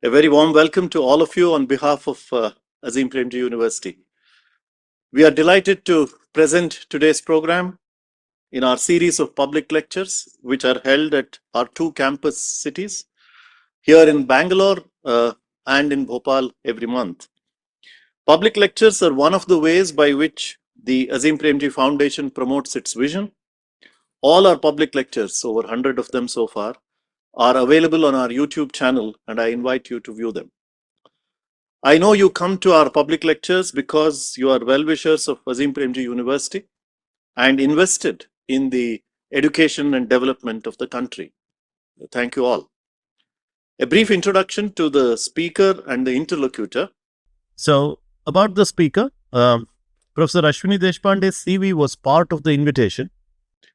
A very warm welcome to all of you on behalf of Azim Premji University. We are delighted to present today's program in our series of public lectures, which are held at our two campus cities, here in Bangalore and in Bhopal every month. Public lectures are one of the ways by which the Azim Premji Foundation promotes its vision. All our public lectures, over 100 of them so far, are available on our YouTube channel, and I invite you to view them. I know you come to our public lectures because you are well-wishers of Azim Premji University and invested in the education and development of the country. Thank you all. A brief introduction to the speaker and the interlocutor. So, about the speaker, Professor Ashwini Deshpande's CV was part of the invitation.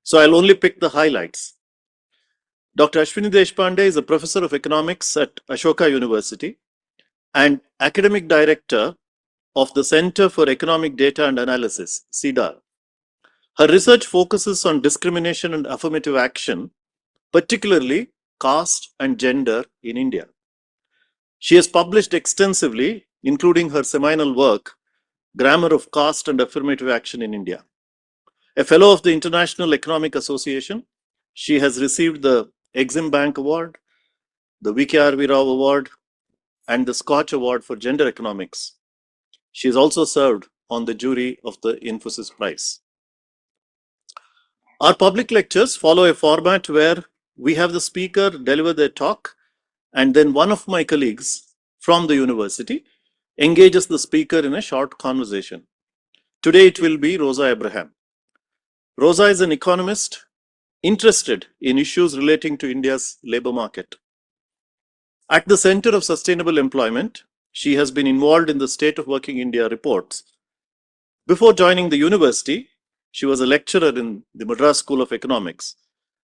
So, I'll only pick the highlights. Dr. Ashwini Deshpande is a professor of economics at Ashoka University and academic director of the Center for Economic Data and Analysis, CEDAR. Her research focuses on discrimination and affirmative action, particularly caste and gender in India. She has published extensively, including her seminal work, Grammar of Caste and Affirmative Action in India. A fellow of the International Economic Association, she has received the Exim Bank Award, the V.K.R.V. Rao Award, and the Scotch Award for Gender Economics. She has also served on the jury of the Infosys Prize. Our public lectures follow a format where we have the speaker deliver their talk, and then one of my colleagues from the university engages the speaker in a short conversation. Today it will be Rosa Abraham. Rosa is an economist interested in issues relating to India's labor market. At the Center of Sustainable Employment, she has been involved in the State of Working India reports. Before joining the university, she was a lecturer in the Madras School of Economics.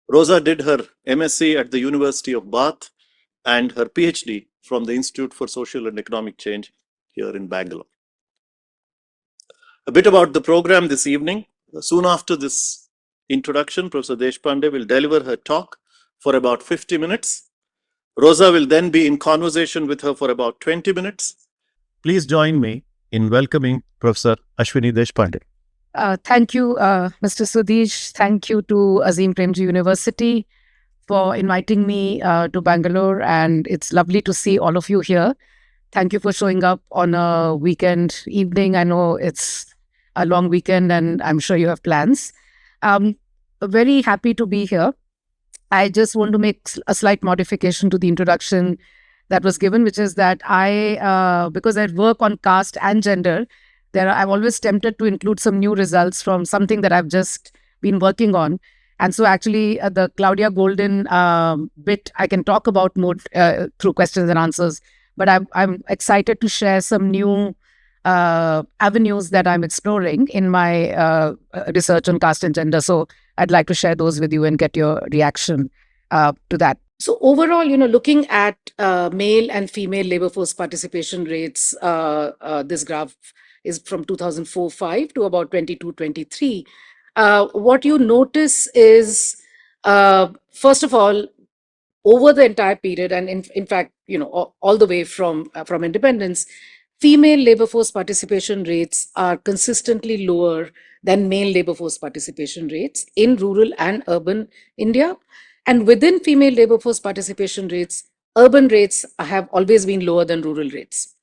Rosa did her MSc at the University of Bath and her PhD from the Institute for Social and Economic Change here in Bangalore. A bit about the program this evening. Soon after this introduction, Professor Deshpande will deliver her talk for about 50 minutes. Rosa will then be in conversation with her for about 20 minutes. Please join me in welcoming Professor Ashwini Deshpande. Thank you, Mr. Sudhish. Thank you to Azim Premji University for inviting me to Bangalore, and it's lovely to see all of you here. Thank you for showing up on a weekend evening. I know it's a long weekend and I'm sure you have plans. Very happy to be here. I just want to make a slight modification to the introduction that was given, which is that because I work on caste and gender, I'm always tempted to include some new results from something that I've just been working on. And so actually the Claudia Golden bit, I can talk about more through questions and answers, but I'm excited to share some new avenues that I'm exploring in my research on caste and gender. So I'd like to share those with you and get your reaction to that. So overall, looking at male and female labor force participation rates, this graph is from 2004-05 to about 22-23. What you notice is, first of all, over the entire period, and in fact, all the way from independence, female labor force participation rates are consistently lower than male labor force participation rates in rural and urban India. And within female labor force participation rates, urban rates have always been lower than rural rates.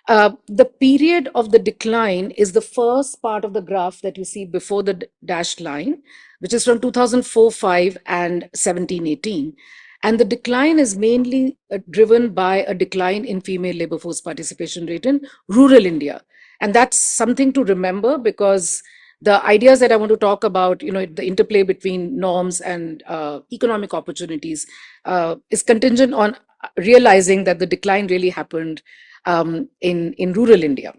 The period of the decline is the first part of the graph that you see before the dashed line, which is from 2004-05 and 17-18. And the decline is mainly driven by a decline in female labor force participation rate in rural India. And that's something to remember, because the ideas that I want to talk about, the interplay between norms and economic opportunities is contingent on realizing that the decline really happened in rural India.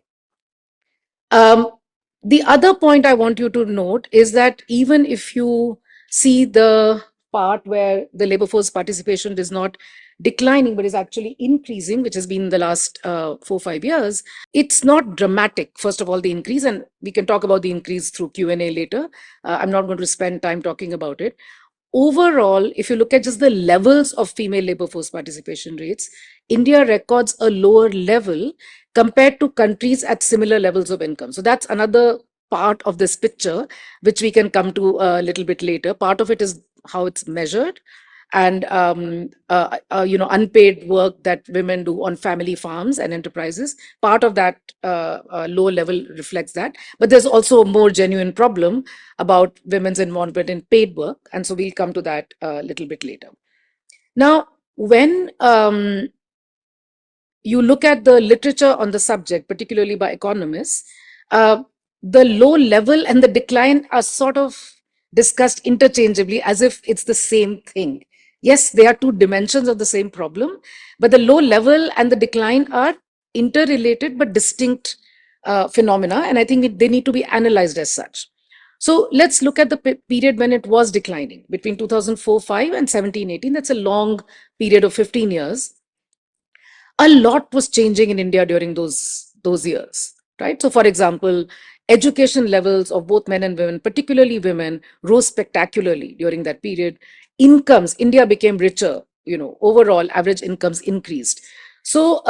The other point I want you to note is that even if you see the part where the labor force participation is not declining but is actually increasing, which has been the last 4-5 years, it's not dramatic. First of all, the increase, and we can talk about the increase through Q&A later. I'm not going to spend time talking about it. overall, if you look at just the levels of female labor force participation rates, India records a lower level compared to countries at similar levels of income. So that's another part of this picture, which we can come to a little bit later. Part of it is how it's measured, and unpaid work that women do on family farms and enterprises. Part of that low level reflects that, but there's also a more genuine problem about women's involvement in paid work, and so we'll come to that a little bit later. Now, when you look at the literature on the subject, particularly by economists, uh, the low level and the decline are sort of discussed interchangeably as if it's the same thing. Yes, they are two dimensions of the same problem, but the low level and the decline are interrelated but distinct phenomena, and I think they need to be analyzed as such. So let's look at the period when it was declining between 2004-5 and 17-18. That's a long period of 15 years. A lot was changing in India during those years, right? So, for example, education levels of both men and women, particularly women, rose spectacularly during that period. Incomes, India became richer. Overall average incomes increased. So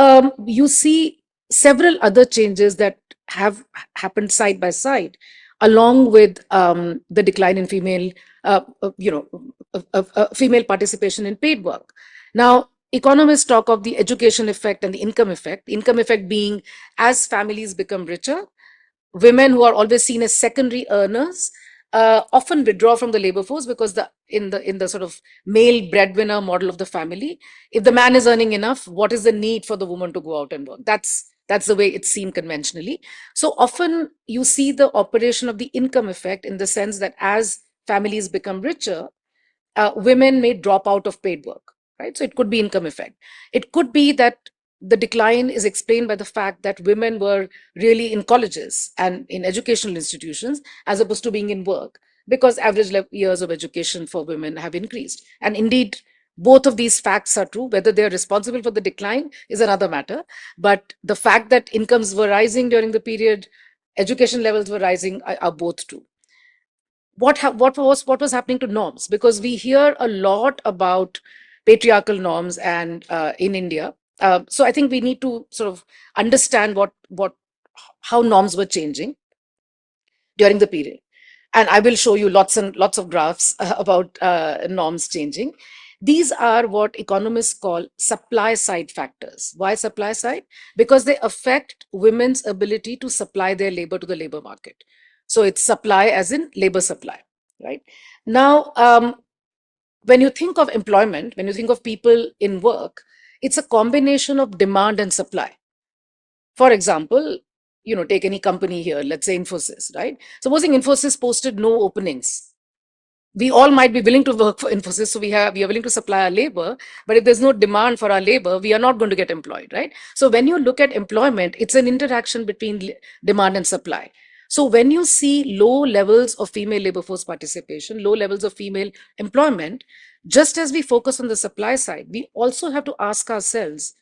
you see several other changes that have happened side by side, along with the decline in female participation in paid work. Now, economists talk of the education effect and the income effect. The income effect being, as families become richer, women who are always seen as secondary earners often withdraw from the labor force, because in the sort of male breadwinner model of the family, if the man is earning enough, what is the need for the woman to go out and work? That's the way it's seen conventionally. So often you see the operation of the income effect in the sense that as families become richer, women may drop out of paid work, right? So it could be income effect. It could be that the decline is explained by the fact that women were really in colleges and in educational institutions as opposed to being in work, because average years of education for women have increased. And indeed, both of these facts are true. Whether they're responsible for the decline is another matter. But the fact that incomes were rising during the period, education levels were rising, are both true. What was happening to norms? Because we hear a lot about patriarchal norms and in India. So I think we need to sort of understand how norms were changing during the period. And I will show you lots and lots of graphs about norms changing. These are what economists call supply side factors. Why supply side? Because they affect women's ability to supply their labor to the labor market. So it's supply as in labor supply, right? Now, when you think of employment, when you think of people in work, it's a combination of demand and supply. For example, take any company here, let's say Infosys, right? Supposing Infosys posted no openings, we all might be willing to work for Infosys, so we are willing to supply our labor. But if there's no demand for our labor, we are not going to get employed, right? So when you look at employment, it's an interaction between demand and supply. So when you see low levels of female labor force participation, low levels of female employment, just as we focus on the supply side, we also have to ask ourselves,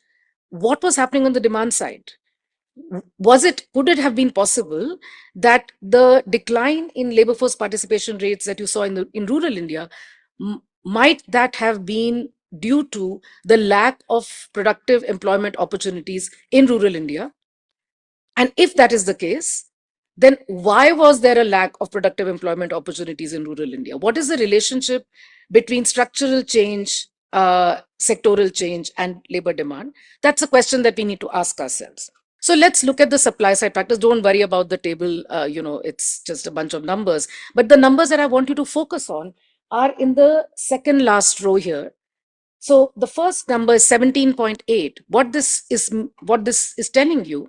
what was happening on the demand side? Could it have been possible that the decline in labor force participation rates that you saw in rural India, might that have been due to the lack of productive employment opportunities in rural India? And if that is the case, then why was there a lack of productive employment opportunities in rural India? What is the relationship between structural change, sectoral change, and labor demand? That's a question that we need to ask ourselves. So let's look at the supply side factors. Don't worry about the table. It's just a bunch of numbers. But the numbers that I want you to focus on are in the second last row here. So the first number is 17.8. What this is telling you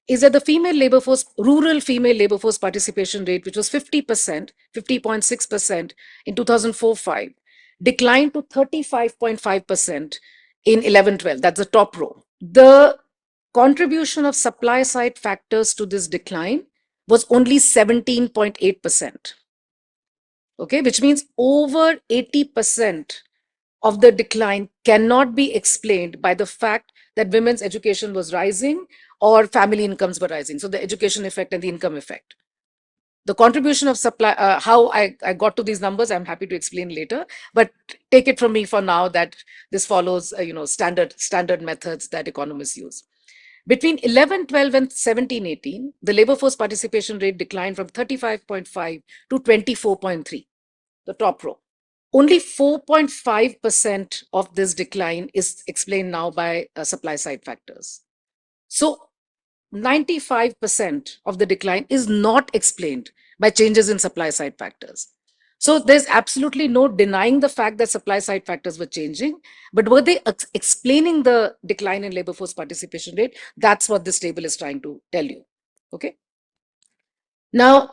is that the rural female labor force participation rate, which was 50%, 50.6% in 2004-5, declined to 35.5% in 11-12. That's the top row. The contribution of supply side factors to this decline was only 17.8%. Okay, which means over 80% of the decline cannot be explained by the fact that women's education was rising or family incomes were rising. So the education effect and the income effect. The contribution of supply, how I got to these numbers, I'm happy to explain later, but take it from me for now that this follows, standard methods that economists use. Between 11, 12 and 17, 18, the labor force participation rate declined from 35.5 to 24.3, the top row. Only 4.5% of this decline is explained now by supply side factors. So 95% of the decline is not explained by changes in supply side factors. So there's absolutely no denying the fact that supply side factors were changing, but were they explaining the decline in labor force participation rate? That's what this table is trying to tell you. Okay. Now,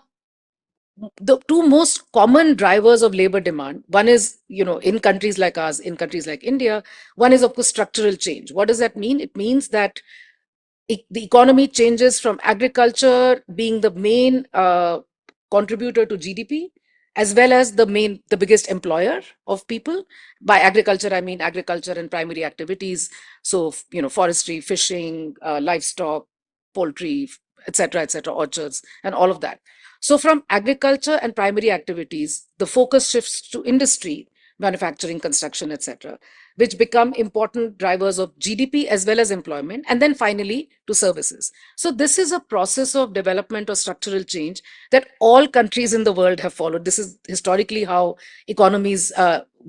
the two most common drivers of labor demand, one is, in countries like ours, in countries like India, one is of course structural change. What does that mean? It means that the economy changes from agriculture being the main contributor to GDP, as well as the biggest employer of people. By agriculture, I mean agriculture and primary activities. So, forestry, fishing, livestock, poultry, etc., orchards, and all of that. So from agriculture and primary activities, the focus shifts to industry, manufacturing, construction, etc., which become important drivers of GDP as well as employment, and then finally to services. So this is a process of development or structural change that all countries in the world have followed. This is historically how economies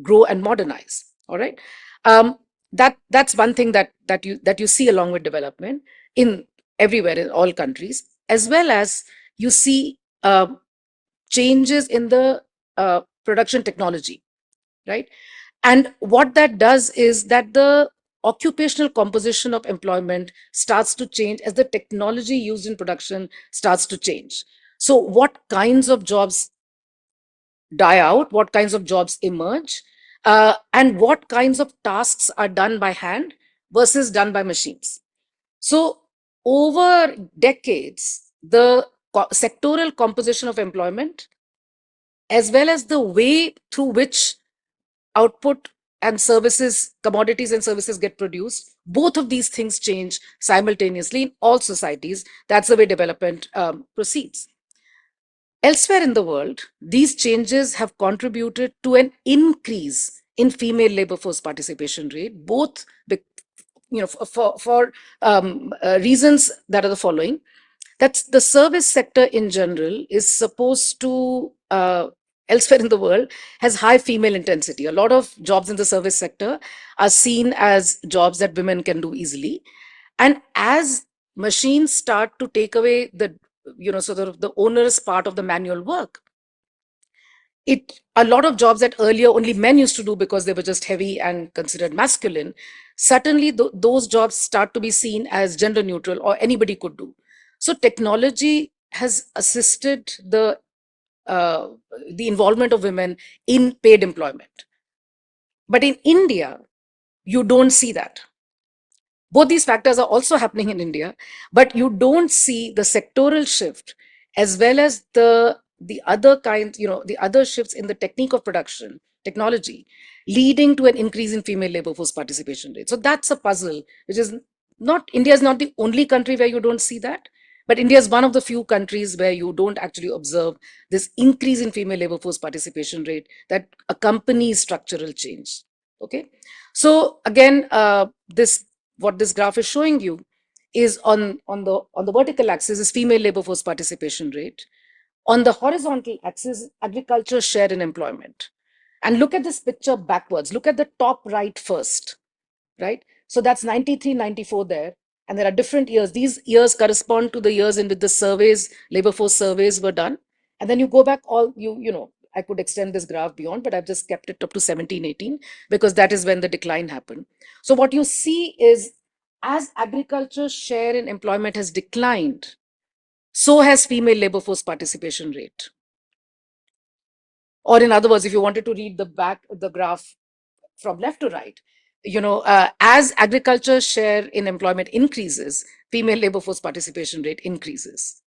grow and modernize. All right, that's one thing that you see along with development in everywhere in all countries, as well as you see changes in the production technology, right? And what that does is that the occupational composition of employment starts to change as the technology used in production starts to change. So, what kinds of jobs die out? What kinds of jobs emerge? And what kinds of tasks are done by hand versus done by machines? So, over decades, the sectoral composition of employment, as well as the way through which output and services, commodities and services get produced, both of these things change simultaneously in all societies. That's the way development proceeds. Elsewhere in the world, these changes have contributed to an increase in female labor force participation rate, both for reasons that are the following. That's the service sector in general is supposed to elsewhere in the world has high female intensity. A lot of jobs in the service sector are seen as jobs that women can do easily, and as machines start to take away the sort of the onerous part of the manual work, a lot of jobs that earlier only men used to do because they were just heavy and considered masculine, suddenly those jobs start to be seen as gender neutral or anybody could do. So technology has assisted uh, the involvement of women in paid employment. But in India, you don't see that. Both these factors are also happening in India, but you don't see the sectoral shift as well as the other kinds, the other shifts in the technique of production, technology, leading to an increase in female labor force participation rate. So that's a puzzle, which is not, India is not the only country where you don't see that, but India is one of the few countries where you don't actually observe this increase in female labor force participation rate that accompanies structural change. Okay. So again, this what this graph is showing you is on the vertical axis is female labor force participation rate. On the horizontal axis, agriculture share in employment. And look at this picture backwards. Look at the top right first, right? So that's 93, 94 there. And there are different years. These years correspond to the years in which the surveys, labor force surveys were done. And then you go back I could extend this graph beyond, but I've just kept it up to 17, 18, because that is when the decline happened. So what you see is as agriculture's share in employment has declined, so has female labor force participation rate. Or in other words, if you wanted to read the graph from left to right, as agriculture share in employment increases, female labor force participation rate increases,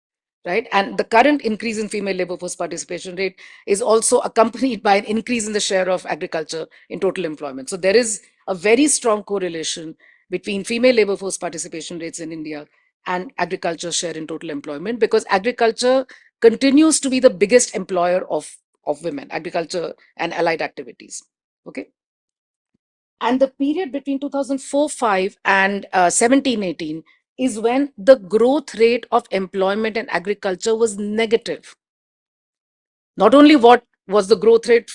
right? And the current increase in female labor force participation rate is also accompanied by an increase in the share of agriculture in total employment. So there is a very strong correlation between female labor force participation rates in India and agriculture share in total employment, because agriculture continues to be the biggest employer of women, agriculture and allied activities. Okay. And the period between 2004-5 and 17-18 is when the growth rate of employment in agriculture was negative. Not only what was the growth rate,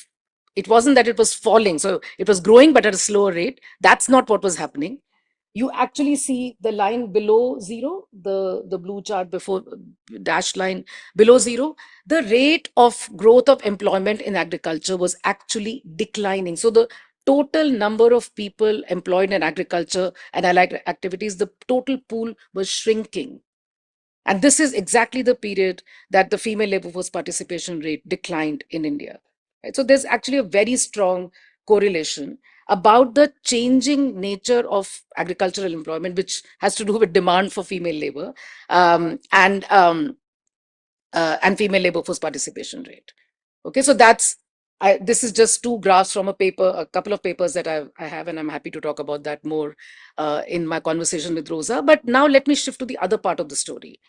it wasn't that it was falling. So it was growing, but at a slower rate. That's not what was happening. You actually see the line below zero, the blue chart before, dashed line below zero. The rate of growth of employment in agriculture was actually declining. So the total number of people employed in agriculture and allied activities, the total pool was shrinking. And this is exactly the period that the female labor force participation rate declined in India. Right? So there's actually a very strong correlation about the changing nature of agricultural employment, which has to do with demand for female labor, and female labor force participation rate. Okay, so this is just two graphs from a couple of papers that I have, and I'm happy to talk about that more in my conversation with Rosa. But now let me shift to the other part of the story,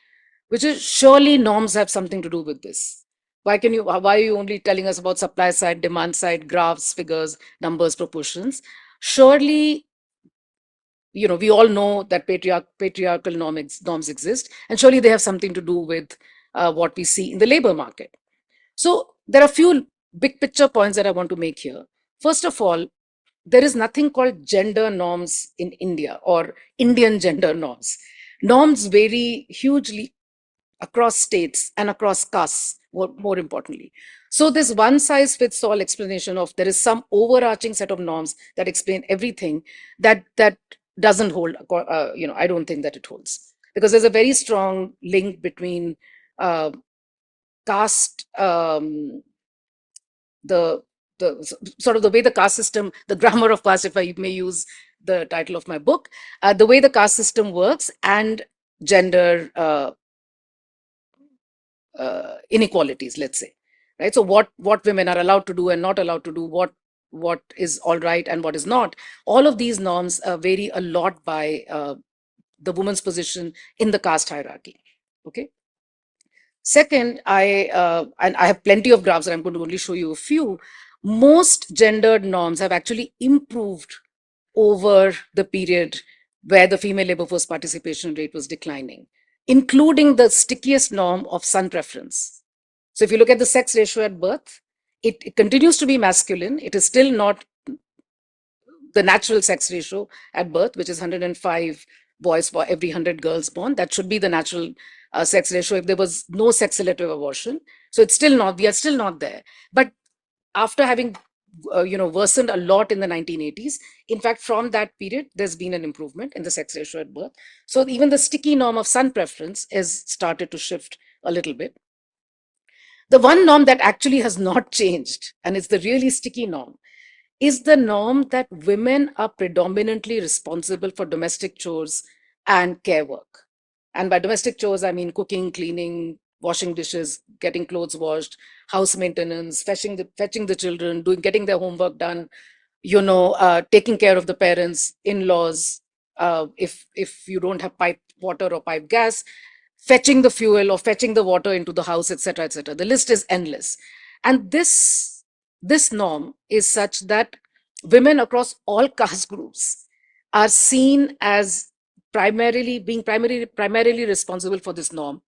which is surely norms have something to do with this. Why are you only telling us about supply side, demand side, graphs, figures, numbers, proportions? Surely, we all know that patriarchal norms exist, and surely they have something to do with what we see in the labor market. So there are a few big picture points that I want to make here. First of all, there is nothing called gender norms in India or Indian gender norms. Norms vary hugely across states and across castes, more importantly. So this one size fits all explanation of there is some overarching set of norms that explain everything, that doesn't hold. I don't think that it holds, because there's a very strong link between caste, the sort of the way the caste system, the grammar of caste, if I may use the title of my book, the way the caste system works, and gender inequalities, let's say, right? So what women are allowed to do and not allowed to do, what is all right and what is not. All of these norms vary a lot by the woman's position in the caste hierarchy. Okay. Second, and I have plenty of graphs, and I'm going to only show you a few. Most gendered norms have actually improved over the period where the female labor force participation rate was declining, including the stickiest norm of son preference. So if you look at the sex ratio at birth, it continues to be masculine. It is still not the natural sex ratio at birth, which is 105 boys for every 100 girls born. That should be the natural sex ratio if there was no sex selective abortion. So it's still not, we are still not there. But after having worsened a lot in the 1980s, in fact, from that period, there's been an improvement in the sex ratio at birth. So even the sticky norm of son preference has started to shift a little bit. The one norm that actually has not changed, and it's the really sticky norm, is the norm that women are predominantly responsible for domestic chores and care work. And by domestic chores, I mean cooking, cleaning, washing dishes, getting clothes washed, house maintenance, fetching the children, getting their homework done, taking care of the parents, in-laws, if you don't have pipe water or pipe gas, fetching the fuel or fetching the water into the house, etc., etc. The list is endless. And this norm is such that women across all caste groups are seen as primarily responsible for this norm.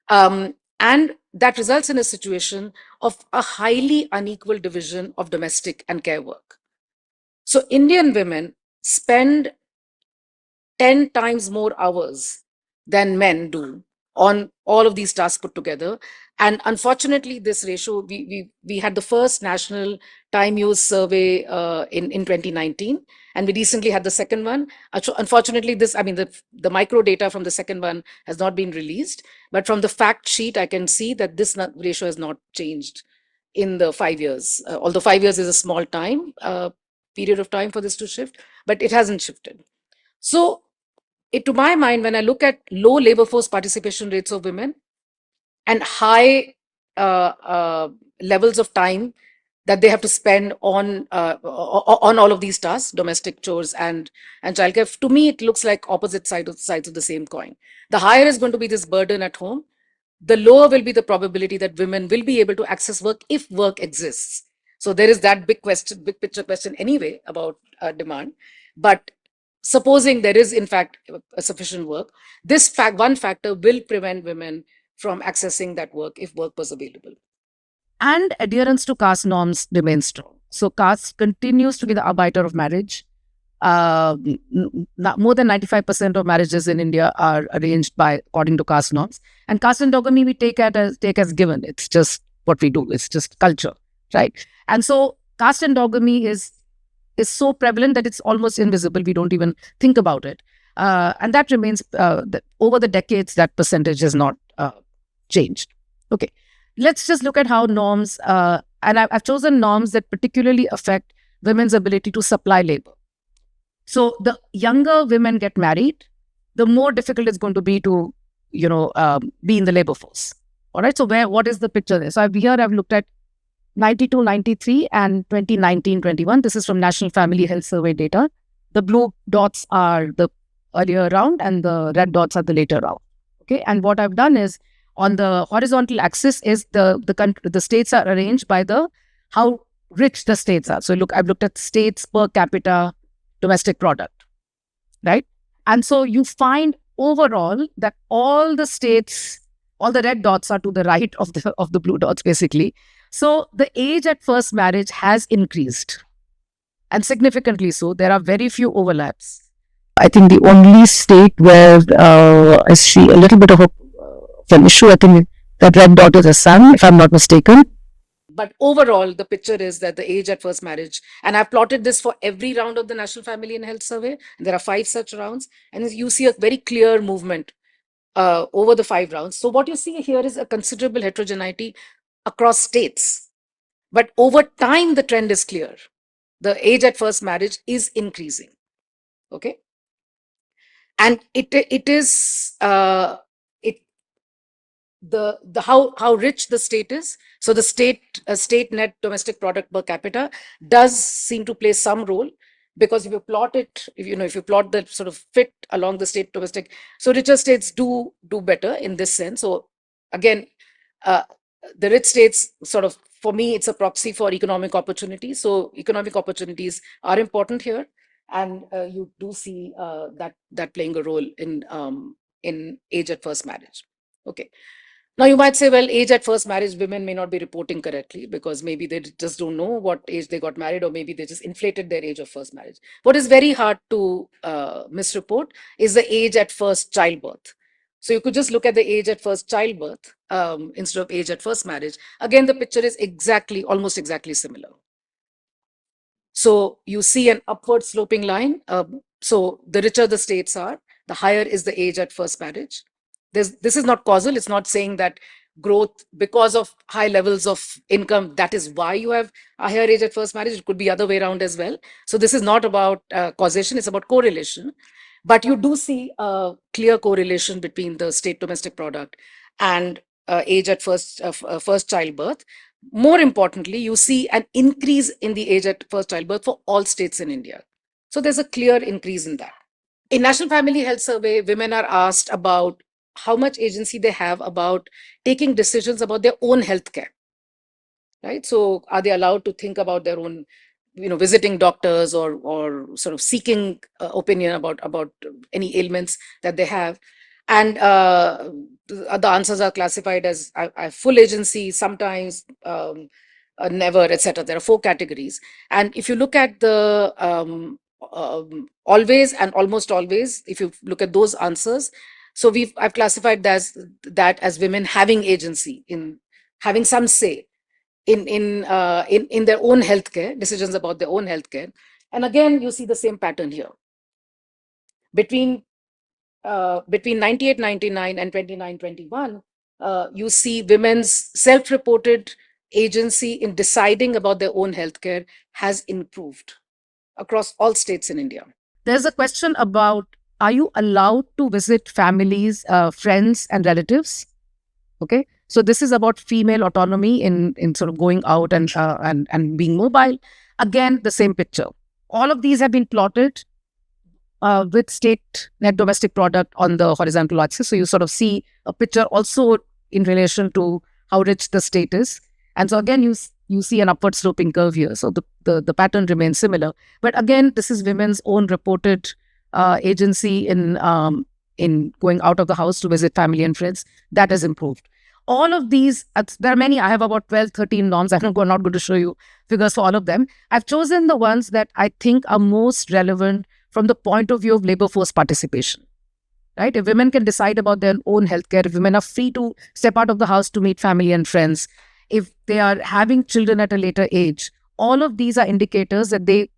And that results in a situation of a highly unequal division of domestic and care work. So Indian women spend 10 times more hours than men do on all of these tasks put together. And unfortunately, this ratio, we had the first national time use survey in 2019, and we recently had the second one. Unfortunately, the micro data from the second one has not been released, but from the fact sheet, I can see that this ratio has not changed in the 5 years, although 5 years is a small period of time for this to shift, but it hasn't shifted. So to my mind, when I look at low labor force participation rates of women and high levels of time that they have to spend on all of these tasks, domestic chores and childcare, to me it looks like opposite sides of the same coin. The higher is going to be this burden at home. the lower will be the probability that women will be able to access work if work exists. So there is that big question, big picture question anyway about demand. But supposing there is in fact a sufficient work, this one factor will prevent women from accessing that work if work was available. And adherence to caste norms remains strong. So caste continues to be the arbiter of marriage. More than 95% of marriages in India are arranged by according to caste norms. And caste endogamy we take as given. It's just what we do. It's just culture, right? And so caste endogamy is so prevalent that it's almost invisible. We don't even think about it. And that remains, over the decades, that percentage has not changed. Okay. Let's just look at how norms, and I've chosen norms that particularly affect women's ability to supply labor. So the younger women get married, the more difficult it's going to be to, be in the labor force. All right. So what is the picture there? So I've looked at 92, 93 and 2019, 21. This is from National Family Health Survey data. The blue dots are the earlier round and the red dots are the later round. Okay. And what I've done is on the horizontal axis is the states are arranged by how rich the states are. So I've looked at states per capita domestic product, right? And so you find overall that all the states, all the red dots are to the right of the blue dots, basically. So the age at first marriage has increased, and significantly so. There are very few overlaps. I think the only state where I see a little bit of an issue, I think that red dot is Assam, if I'm not mistaken. But overall, the picture is that the age at first marriage, and I've plotted this for every round of the National Family and Health Survey, and there are 5 such rounds, and you see a very clear movement over the 5 rounds. So what you see here is a considerable heterogeneity across states. But over time, the trend is clear. The age at first marriage is increasing. Okay. And it is how rich the state is. So the state net domestic product per capita does seem to play some role, because if you plot it, if you plot the sort of fit along the state domestic, so richer states do better in this sense. So again, the rich states sort of, for me, it's a proxy for economic opportunity. So economic opportunities are important here, and you do see that playing a role in age at first marriage. Okay. Now you might say, well, age at first marriage, women may not be reporting correctly because maybe they just don't know what age they got married, or maybe they just inflated their age of first marriage. What is very hard to misreport is the age at first childbirth. So you could just look at the age at first childbirth instead of age at first marriage. Again, the picture is almost exactly similar. So you see an upward sloping line. So the richer the states are, the higher is the age at first marriage. This is not causal. It's not saying that growth because of high levels of income, that is why you have a higher age at first marriage. It could be other way around as well. So this is not about causation. It's about correlation. But you do see a clear correlation between the state domestic product and age at first childbirth. More importantly, you see an increase in the age at first childbirth for all states in India. So there's a clear increase in that. In National Family Health Survey, women are asked about how much agency they have about taking decisions about their own healthcare, right? So are they allowed to think about their own, visiting doctors or sort of seeking opinion about any ailments that they have? And the answers are classified as full agency, sometimes, never, etc. There are 4 categories. And if you look at the always and almost always, if you look at those answers, so I've classified that as women having agency, in having some say in their own healthcare, decisions about their own healthcare. And again, you see the same pattern here. Between 98, 99 and 29, 21, you see women's self-reported agency in deciding about their own healthcare has improved across all states in India. There's a question about, are you allowed to visit families, friends and relatives? Okay. So this is about female autonomy in sort of going out and being mobile. Again, the same picture. All of these have been plotted with state net domestic product on the horizontal axis. So you sort of see a picture also in relation to how rich the state is. And so again, you see an upward sloping curve here. So the pattern remains similar. But again, this is women's own reported agency in going out of the house to visit family and friends. That has improved. All of these, there are many. I have about 12, 13 norms. I'm not going to show you figures for all of them. I've chosen the ones that I think are most relevant from the point of view of labor force participation. Right? If women can decide about their own healthcare, if women are free to step out of the house to meet family and friends, if they are having children at a later age, all of these are indicators that they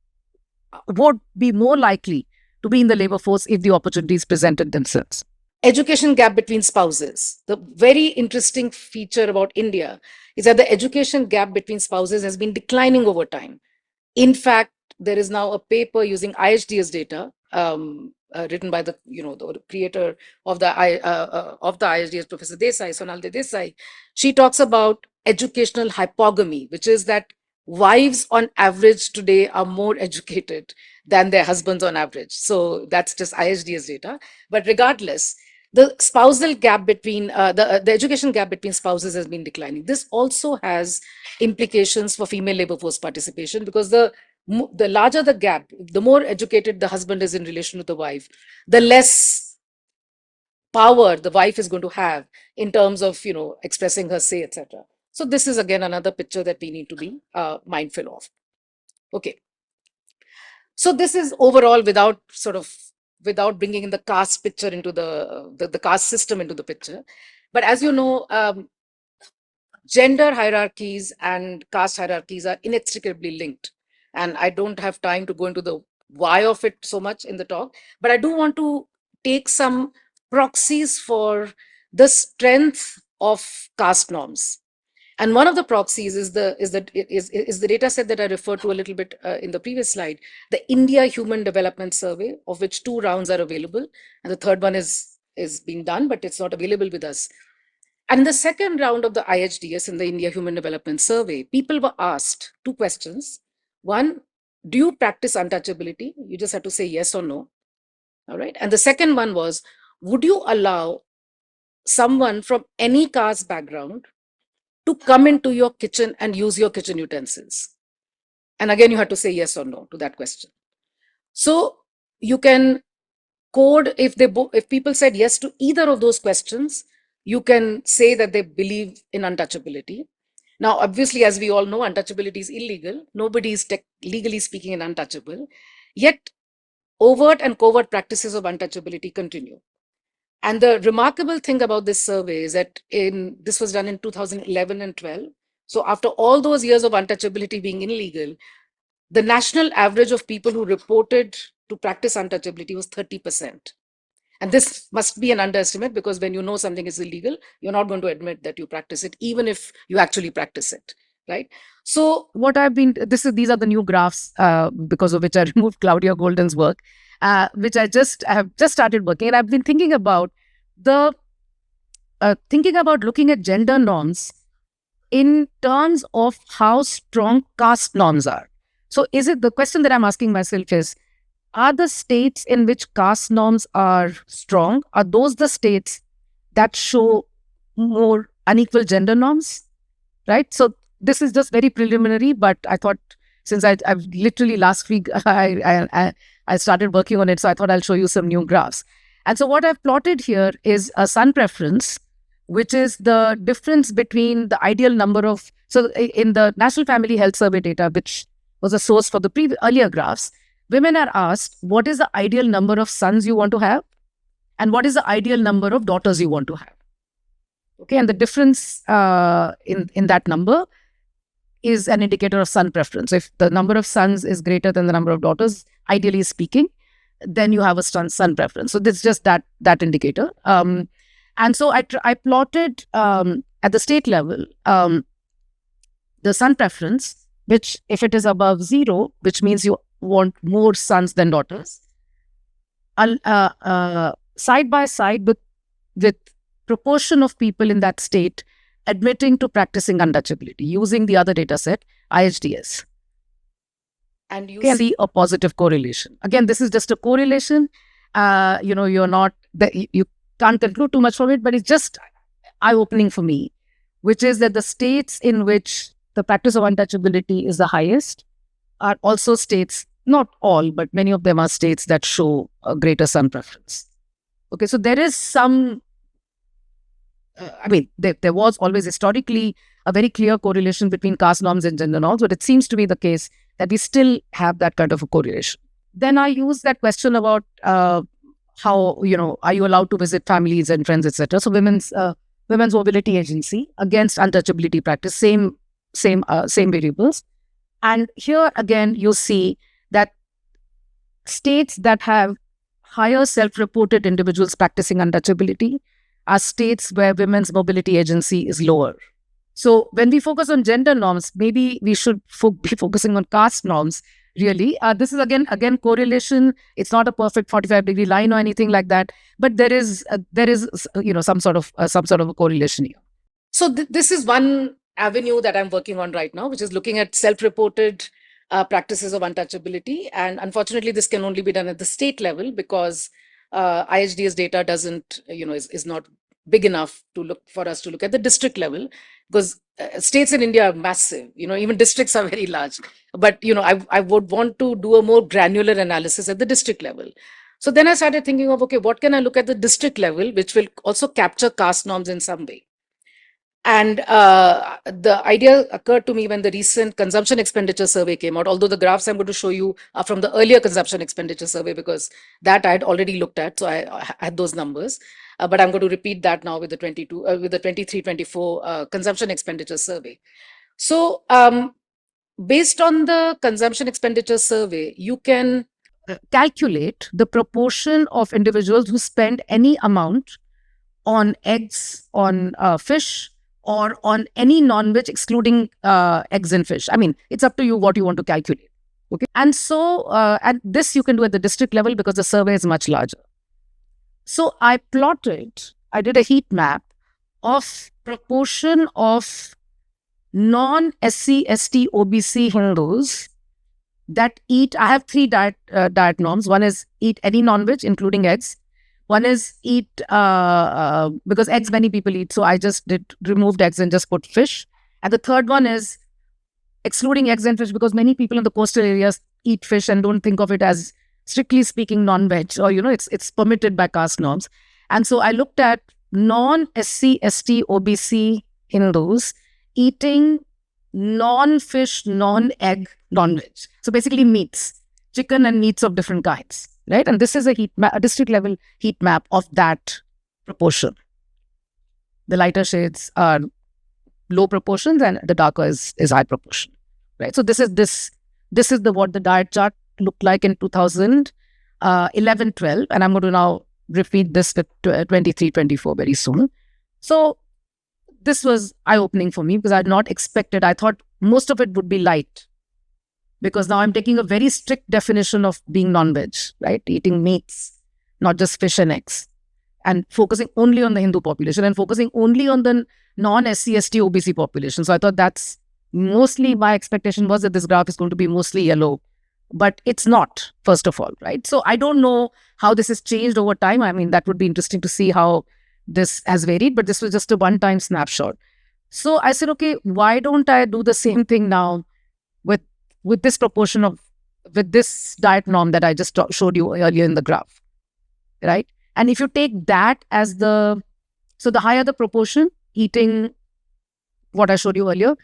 would be more likely to be in the labor force if the opportunities presented themselves. Education gap between spouses. The very interesting feature about India is that the education gap between spouses has been declining over time. In fact, there is now a paper using IHDS data written by the creator of the IHDS, Professor Desai, Sonal Desai. She talks about educational hypogamy, which is that wives on average today are more educated than their husbands on average. So that's just IHDS data. But regardless, the spousal gap between the education gap between spouses has been declining. This also has implications for female labor force participation, because the larger the gap, the more educated the husband is in relation to the wife, the less power the wife is going to have in terms of expressing her say, etc. So this is again another picture that we need to be mindful of. Okay. So this is overall without bringing in the caste picture into the caste system into the picture. But as you know, gender hierarchies and caste hierarchies are inextricably linked. And I don't have time to go into the why of it so much in the talk, but I do want to take some proxies for the strength of caste norms. And one of the proxies is the data set that I referred to a little bit in the previous slide, the India Human Development Survey, of which 2 rounds are available, and the third one is being done, but it's not available with us. And the second round of the IHDS in the India Human Development Survey, people were asked 2 questions. One, do you practice untouchability? You just have to say yes or no. All right. And the second one was, would you allow someone from any caste background to come into your kitchen and use your kitchen utensils? And again, you have to say yes or no to that question. So you can code, if people said yes to either of those questions, you can say that they believe in untouchability. Now, obviously, as we all know, untouchability is illegal. Nobody is legally speaking an untouchable. Yet, overt and covert practices of untouchability continue. And the remarkable thing about this survey is that this was done in 2011 and 12. So after all those years of untouchability being illegal, the national average of people who reported to practice untouchability was 30%. And this must be an underestimate, because when you know something is illegal, you're not going to admit that you practice it, even if you actually practice it, right? So what these are the new graphs because of which I removed Claudia Golden's work, which I have just started working. And I've been thinking about looking at gender norms in terms of how strong caste norms are. So the question that I'm asking myself is, are the states in which caste norms are strong, are those the states that show more unequal gender norms, right? So this is just very preliminary, but I thought, since I've literally last week, I started working on it, so I thought I'll show you some new graphs. And so what I've plotted here is a sun preference, which is the difference between the ideal number of, so in the National Family Health Survey data, which was a source for the earlier graphs, women are asked, what is the ideal number of sons you want to have? And what is the ideal number of daughters you want to have? Okay, and the difference in that number is an indicator of son preference. If the number of sons is greater than the number of daughters, ideally speaking, then you have a son preference. So this is just that indicator. And so I plotted at the state level the son preference, which if it is above 0, which means you want more sons than daughters, side by side with proportion of people in that state admitting to practicing untouchability using the other data set, IHDS. And you can see a positive correlation. Again, this is just a correlation. You can't conclude too much from it, but it's just eye-opening for me, which is that the states in which the practice of untouchability is the highest are also states, not all, but many of them are states that show a greater son preference. Okay, so there is some, there was always historically a very clear correlation between caste norms and gender norms, but it seems to be the case that we still have that kind of a correlation. Then I use that question about how, are you allowed to visit families and friends, etc. So women's mobility agency against untouchability practice, same variables. And here again, you see that states that have higher self-reported individuals practicing untouchability are states where women's mobility agency is lower. So when we focus on gender norms, maybe we should be focusing on caste norms, really. This is again correlation. It's not a perfect 45-degree line or anything like that, but there is some sort of a correlation here. So this is one avenue that I'm working on right now, which is looking at self-reported practices of untouchability. And unfortunately, this can only be done at the state level because IHD's data doesn't, is not big enough for us to look at the district level, because states in India are massive, even districts are very large. But, I would want to do a more granular analysis at the district level. So then I started thinking of, okay, what can I look at the district level, which will also capture caste norms in some way? And the idea occurred to me when the recent consumption expenditure survey came out, although the graphs I'm going to show you are from the earlier consumption expenditure survey, because that I had already looked at. So I had those numbers. But I'm going to repeat that now with the 23-24 consumption expenditure survey. So based on the consumption expenditure survey, you can calculate the proportion of individuals who spend any amount on eggs, on fish, or on any non-veg excluding eggs and fish. I mean, it's up to you what you want to calculate. Okay. And so, and this you can do at the district level because the survey is much larger. So I did a heat map of proportion of non-SC, ST, OBC Hindus that eat. I have three diet norms. One is eat any non-veg, including eggs. One is eat, because eggs many people eat, so I just removed eggs and just put fish. And the third one is excluding eggs and fish, because many people in the coastal areas eat fish and don't think of it as, strictly speaking, non-veg, or, it's permitted by caste norms. And so I looked at non-SC, ST, OBC Hindus eating non-fish, non-egg, non-veg. So basically meats, chicken and meats of different kinds. Right, and this is a district level heat map of that proportion. The lighter shades are low proportions, and the darker is high proportion. Right, so this is what the diet chart looked like in 2011-12, and I'm going to now repeat this with 23-24 very soon. So this was eye-opening for me because I had not expected. I thought most of it would be light, because now I'm taking a very strict definition of being non-veg, right? Eating meats, not just fish and eggs, and focusing only on the Hindu population and focusing only on the non-SC, ST, OBC population. So I thought that's mostly, my expectation was that this graph is going to be mostly yellow, but it's not, first of all, right? So I don't know how this has changed over time. I mean, that would be interesting to see how this has varied, but this was just a one-time snapshot. So I said, okay, why don't I do the same thing now with this proportion with this diet norm that I just showed you earlier in the graph, right? And if you take that as the higher the proportion eating what I showed you earlier,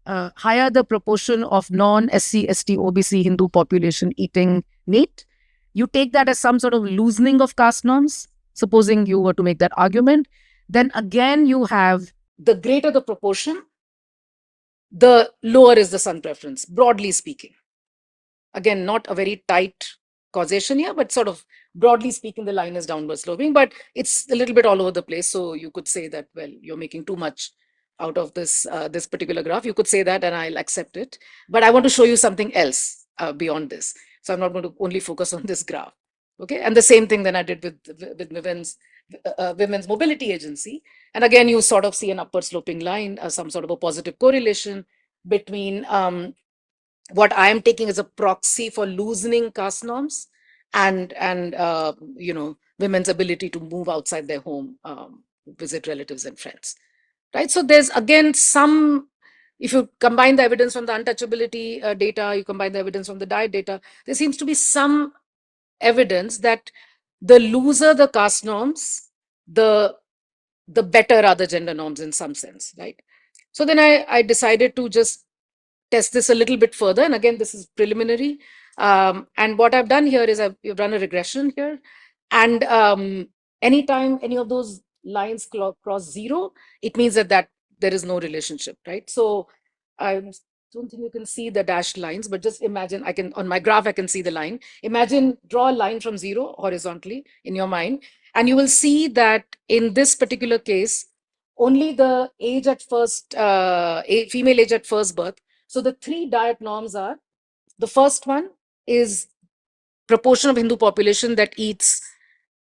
higher the proportion of non-SC, ST, OBC Hindu population eating meat, you take that as some sort of loosening of caste norms, supposing you were to make that argument, then again you have the greater the proportion, the lower is the sun preference, broadly speaking. Again, not a very tight causation here, but sort of broadly speaking, the line is downward sloping, but it's a little bit all over the place. So you could say that, well, you're making too much out of this particular graph. You could say that and I'll accept it. But I want to show you something else beyond this. So I'm not going to only focus on this graph. Okay. And the same thing then I did with women's mobility agency. And again, you sort of see an upward sloping line, some sort of a positive correlation between what I am taking as a proxy for loosening caste norms and women's ability to move outside their home, visit relatives and friends. right? So there's again some, if you combine the evidence from the untouchability data, you combine the evidence from the diet data, there seems to be some evidence that the looser the caste norms, the better are the gender norms in some sense, right? So then I decided to just test this a little bit further. And again, this is preliminary. And what I've done here is I've run a regression here. And anytime any of those lines cross zero, it means that there is no relationship, right? So I don't think you can see the dashed lines, but just imagine, I can, on my graph, I can see the line. Imagine, draw a line from zero horizontally in your mind, and you will see that in this particular case, only the age at first, female age at first birth. So the three diet norms are, the first one is proportion of Hindu population that eats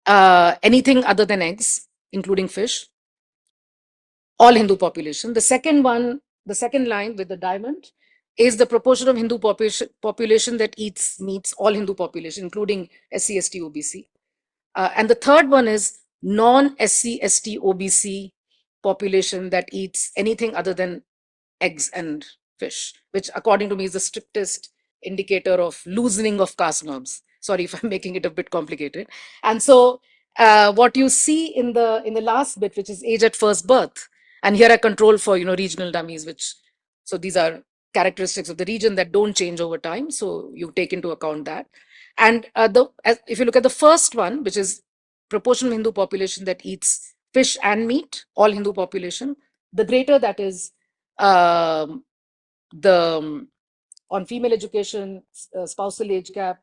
anything other than eggs, including fish, all Hindu population. The second one, the second line with the diamond, is the proportion of Hindu population that eats meats, all Hindu population, including SC, ST, OBC. And the third one is non-SC, ST, OBC population that eats anything other than eggs and fish, which according to me is the strictest indicator of loosening of caste norms. Sorry if I'm making it a bit complicated. And so what you see in the last bit, which is age at first birth, and here I control for regional dummies, which, so these are characteristics of the region that don't change over time. So you take into account that. And if you look at the first one, which is proportion of Hindu population that eats fish and meat, all Hindu population, the greater that is, the on female education, spousal age gap.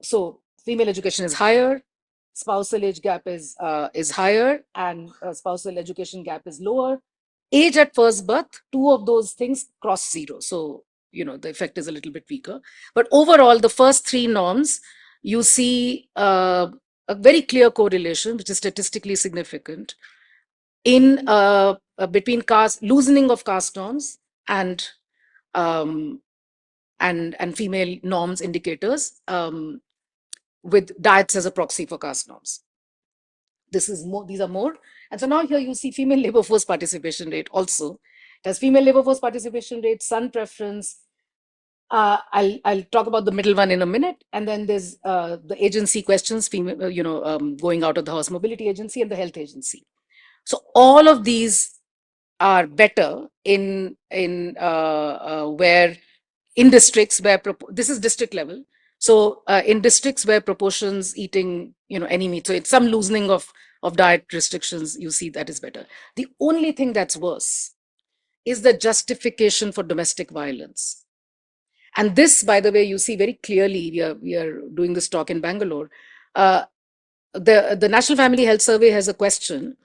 So female education is higher, spousal age gap is higher, and spousal education gap is lower. Age at first birth, two of those things cross zero. So the effect is a little bit weaker. But overall, the first three norms, you see a very clear correlation, which is statistically significant, in between caste, loosening of caste norms and um, female norms indicators, with diets as a proxy for caste norms. This is more, these are more. And so now here you see female labor force participation rate also. There's female labor force participation rate, son preference. I'll talk about the middle one in a minute. And then there's the agency questions, female, going out of the house mobility agency and the health agency. So all of these are better in where, in districts where this is district level. So in districts where proportions eating any meat, so it's some loosening of diet restrictions, you see that is better. The only thing that's worse is the justification for domestic violence. And this, by the way, you see very clearly. We are doing this talk in Bangalore. The National Family Health Survey has a question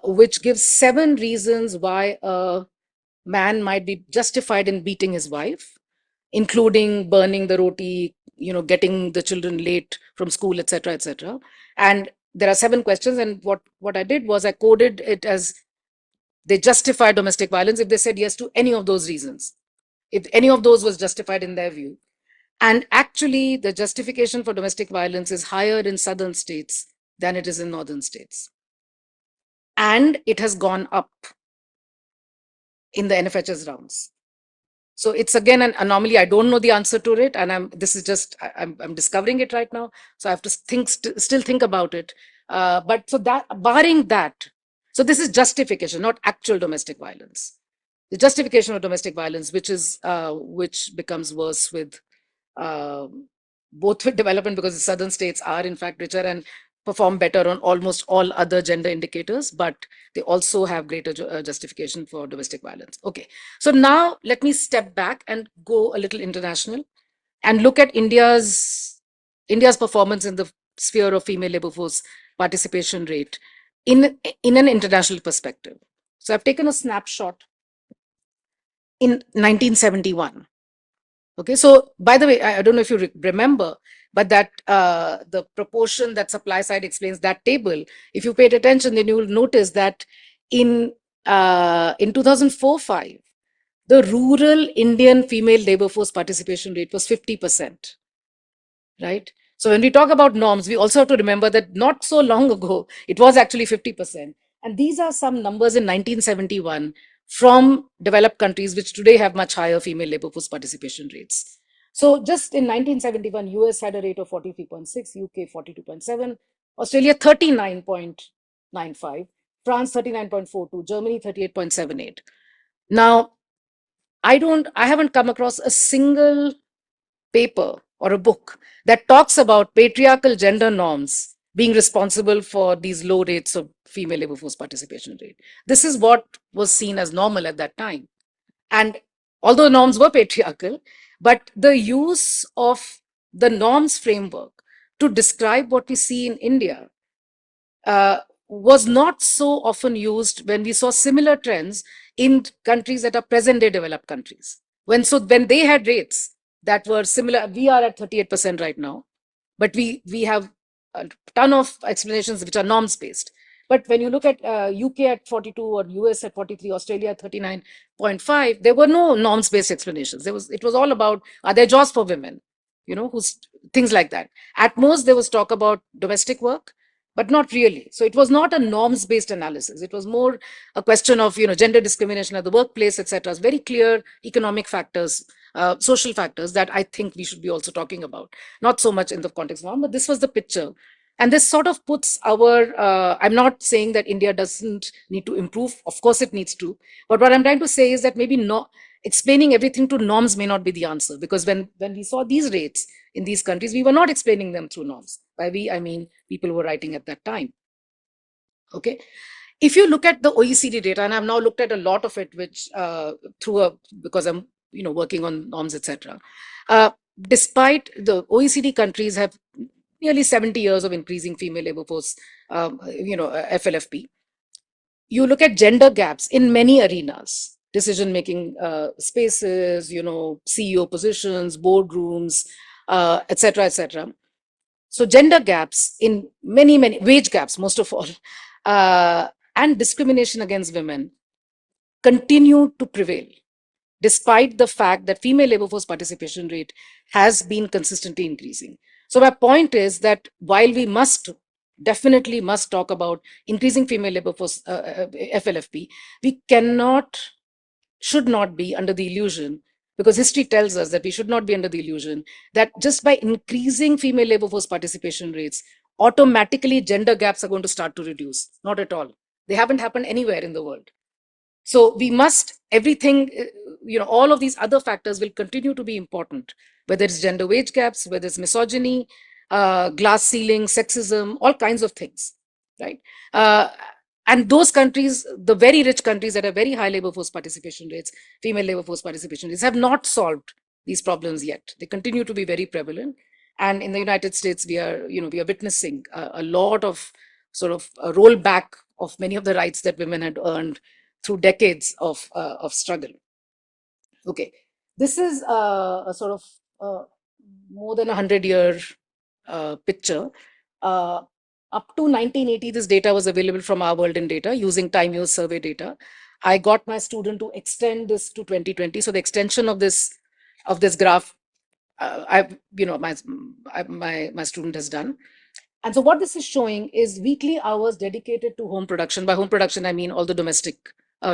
which gives 7 reasons why a man might be justified in beating his wife, including burning the roti, getting the children late from school, etc., etc. And there are 7 questions. And what I did was I coded it as they justify domestic violence if they said yes to any of those reasons, if any of those was justified in their view. And actually, the justification for domestic violence is higher in southern states than it is in northern states. And it has gone up in the NFHS rounds. So it's again an anomaly. I don't know the answer to it, and I'm discovering it right now. So I have to still think about it. But so that, barring that, so this is justification, not actual domestic violence. The justification of domestic violence, which becomes worse with both with development, because the southern states are in fact richer and perform better on almost all other gender indicators, but they also have greater justification for domestic violence. Okay, so now let me step back and go a little international and look at India's performance in the sphere of female labor force participation rate in an international perspective. So I've taken a snapshot in 1971. Okay, so by the way, I don't know if you remember, but that the proportion that supply side explains, that table, if you paid attention, then you will notice that in 2004-5, the rural Indian female labor force participation rate was 50%, right? So when we talk about norms, we also have to remember that not so long ago, it was actually 50%. And these are some numbers in 1971 from developed countries, which today have much higher female labor force participation rates. So just in 1971, US had a rate of 43.6, UK 42.7, Australia 39.95, France 39.42, Germany 38.78. Now, I haven't come across a single paper or a book that talks about patriarchal gender norms being responsible for these low rates of female labor force participation rate. This is what was seen as normal at that time. And although norms were patriarchal, but the use of the norms framework to describe what we see in India was not so often used when we saw similar trends in countries that are present day developed countries. When they had rates that were similar, we are at 38% right now, but we have a ton of explanations which are norms based. But when you look at UK at 42 or US at 43, Australia at 39.5, there were no norms based explanations. It was all about, are there jobs for women? Who's things like that. At most, there was talk about domestic work, but not really. So it was not a norms based analysis. It was more a question of gender discrimination at the workplace, etc. Very clear economic factors, social factors that I think we should be also talking about, not so much in the context of norm, but this was the picture. And this sort of puts I'm not saying that India doesn't need to improve, of course it needs to, but what I'm trying to say is that maybe not explaining everything to norms may not be the answer, because when we saw these rates in these countries, we were not explaining them through norms. By we, I mean people who were writing at that time. Okay. If you look at the OECD data, and I've now looked at a lot of it, which because I'm working on norms, etc. Despite the OECD countries have nearly 70 years of increasing female labor force, FLFP. You look at gender gaps in many arenas, decision making spaces, CEO positions, boardrooms, etc., etc. So gender gaps in many wage gaps, most of all, and discrimination against women continue to prevail, despite the fact that female labor force participation rate has been consistently increasing. So my point is that while we definitely must talk about increasing female labor force FLFP, we should not be under the illusion, because history tells us that we should not be under the illusion that just by increasing female labor force participation rates, automatically gender gaps are going to start to reduce. Not at all. They haven't happened anywhere in the world. So we must, everything, all of these other factors will continue to be important, whether it's gender wage gaps, whether it's misogyny, glass ceiling, sexism, all kinds of things, right? And those countries, the very rich countries that have very high labor force participation rates, female labor force participation rates, have not solved these problems yet. They continue to be very prevalent. And in the United States, we are witnessing a lot of sort of a rollback of many of the rights that women had earned through decades of struggle. Okay, this is a sort of more than 100-year picture. Up to 1980, this data was available from Our World in Data using time use survey data. I got my student to extend this to 2020. So the extension of this graph, my student has done. And so what this is showing is weekly hours dedicated to home production. By home production, I mean all the domestic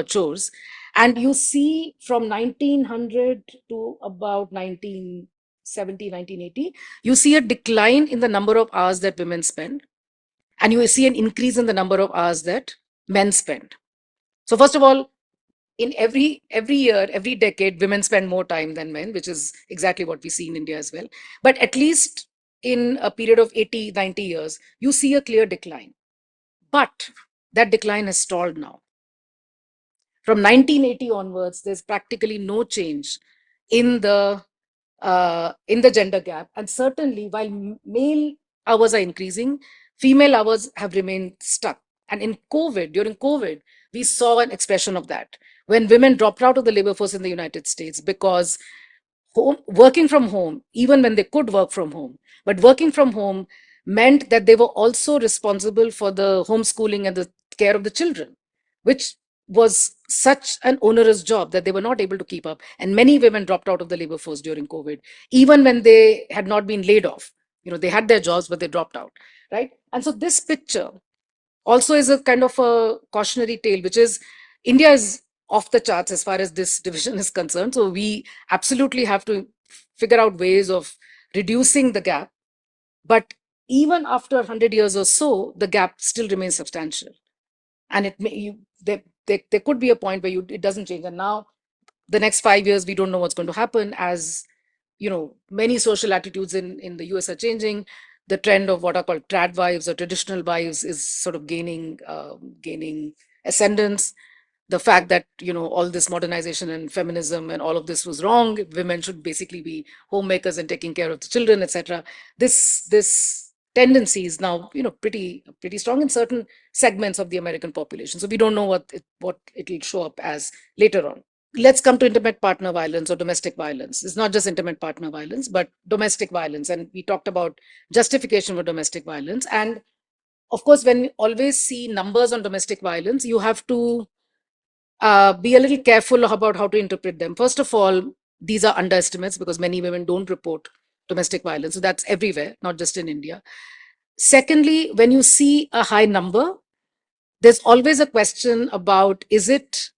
chores. And you see from 1900 to about 1970, 1980, you see a decline in the number of hours that women spend. And you will see an increase in the number of hours that men spend. So first of all, in every year, every decade, women spend more time than men, which is exactly what we see in India as well. But at least in a period of 80, 90 years, you see a clear decline. But that decline has stalled now. From 1980 onwards, there's practically no change in the gender gap. And certainly, while male hours are increasing, female hours have remained stuck. And during COVID, we saw an expression of that when women dropped out of the labor force in the United States because working from home, even when they could work from home, but working from home meant that they were also responsible for the homeschooling and the care of the children, which was such an onerous job that they were not able to keep up. And many women dropped out of the labor force during COVID, even when they had not been laid off. They had their jobs, but they dropped out, right? And so this picture also is a kind of a cautionary tale, which is India is off the charts as far as this division is concerned. So we absolutely have to figure out ways of reducing the gap. But even after 100 years or so, the gap still remains substantial. And there could be a point where it doesn't change. And now, the next 5 years, we don't know what's going to happen, as many social attitudes in the US are changing. The trend of what are called trad wives or traditional wives is sort of gaining ascendance. The fact that all this modernization and feminism and all of this was wrong, women should basically be homemakers and taking care of the children, etc. This tendency is now pretty strong in certain segments of the American population. So we don't know what it will show up as later on. Let's come to intimate partner violence or domestic violence. It's not just intimate partner violence, but domestic violence. And we talked about justification for domestic violence. And of course, when we always see numbers on domestic violence, you have to be a little careful about how to interpret them. First of all, these are underestimates because many women don't report domestic violence. So that's everywhere, not just in India. Secondly, when you see a high number, there's always a question about, is it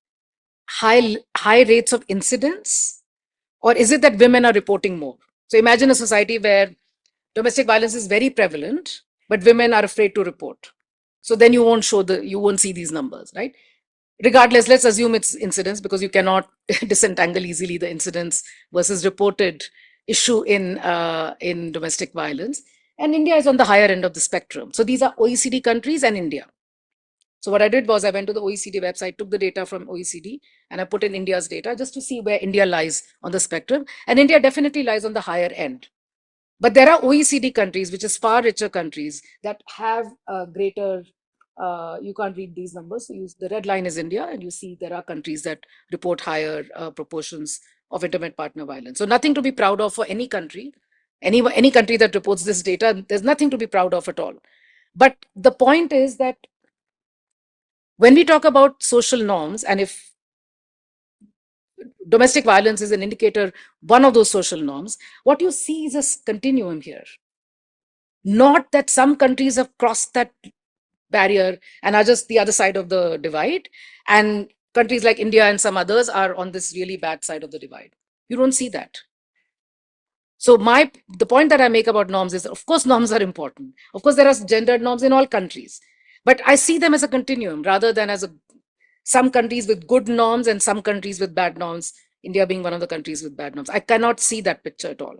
high rates of incidence, or is it that women are reporting more? So imagine a society where domestic violence is very prevalent, but women are afraid to report. So then you won't see these numbers, right? Regardless, let's assume it's incidence, because you cannot disentangle easily the incidence versus reported issue in domestic violence. And India is on the higher end of the spectrum. So these are OECD countries and India. So what I did was I went to the OECD website, took the data from OECD, and I put in India's data just to see where India lies on the spectrum. And India definitely lies on the higher end. But there are OECD countries, which is far richer countries, that have a greater, you can't read these numbers. So the red line is India, and you see there are countries that report higher proportions of intimate partner violence. So nothing to be proud of for any country. Any country that reports this data, there's nothing to be proud of at all. But the point is that when we talk about social norms, and if domestic violence is an indicator, one of those social norms, what you see is a continuum here. Not that some countries have crossed that barrier and are just the other side of the divide, and countries like India and some others are on this really bad side of the divide. You don't see that. So the point that I make about norms is, of course, norms are important. Of course, there are gendered norms in all countries, but I see them as a continuum rather than as some countries with good norms and some countries with bad norms, India being one of the countries with bad norms. I cannot see that picture at all,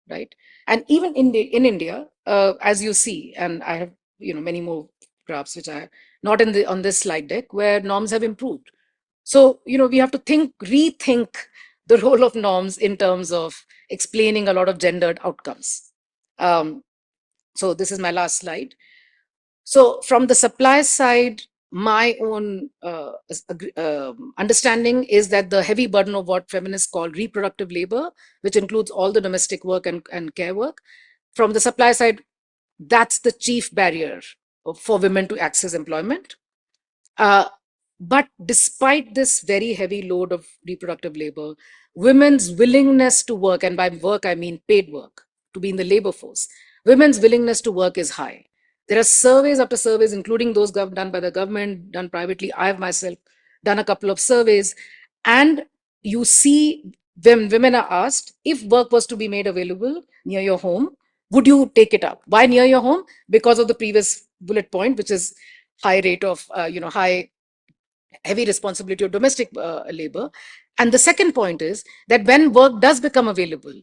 right? And even in India, as you see, and I have many more graphs which are not on this slide deck, where norms have improved. So we have to rethink the role of norms in terms of explaining a lot of gendered outcomes. So this is my last slide. So from the supply side, my own understanding is that the heavy burden of what feminists call reproductive labor, which includes all the domestic work and care work, from the supply side, that's the chief barrier for women to access employment. But despite this very heavy load of reproductive labor, women's willingness to work, and by work I mean paid work, to be in the labor force, women's willingness to work is high. There are surveys after surveys, including those done by the government, done privately. I have myself done a couple of surveys, and you see when women are asked, if work was to be made available near your home, would you take it up? Why near your home? Because of the previous bullet point, which is high rate of high heavy responsibility of domestic labor. And the second point is that when work does become available,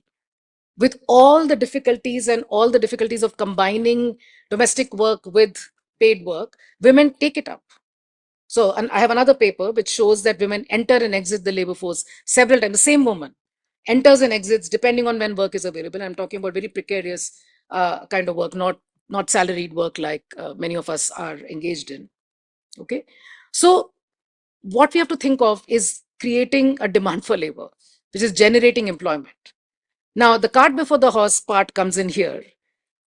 with all the difficulties and all the difficulties of combining domestic work with paid work, women take it up. So, and I have another paper which shows that women enter and exit the labor force several times. The same woman enters and exits depending on when work is available. I'm talking about very precarious kind of work, not salaried work like many of us are engaged in. Okay, so what we have to think of is creating a demand for labor, which is generating employment. Now, the cart before the horse part comes in here,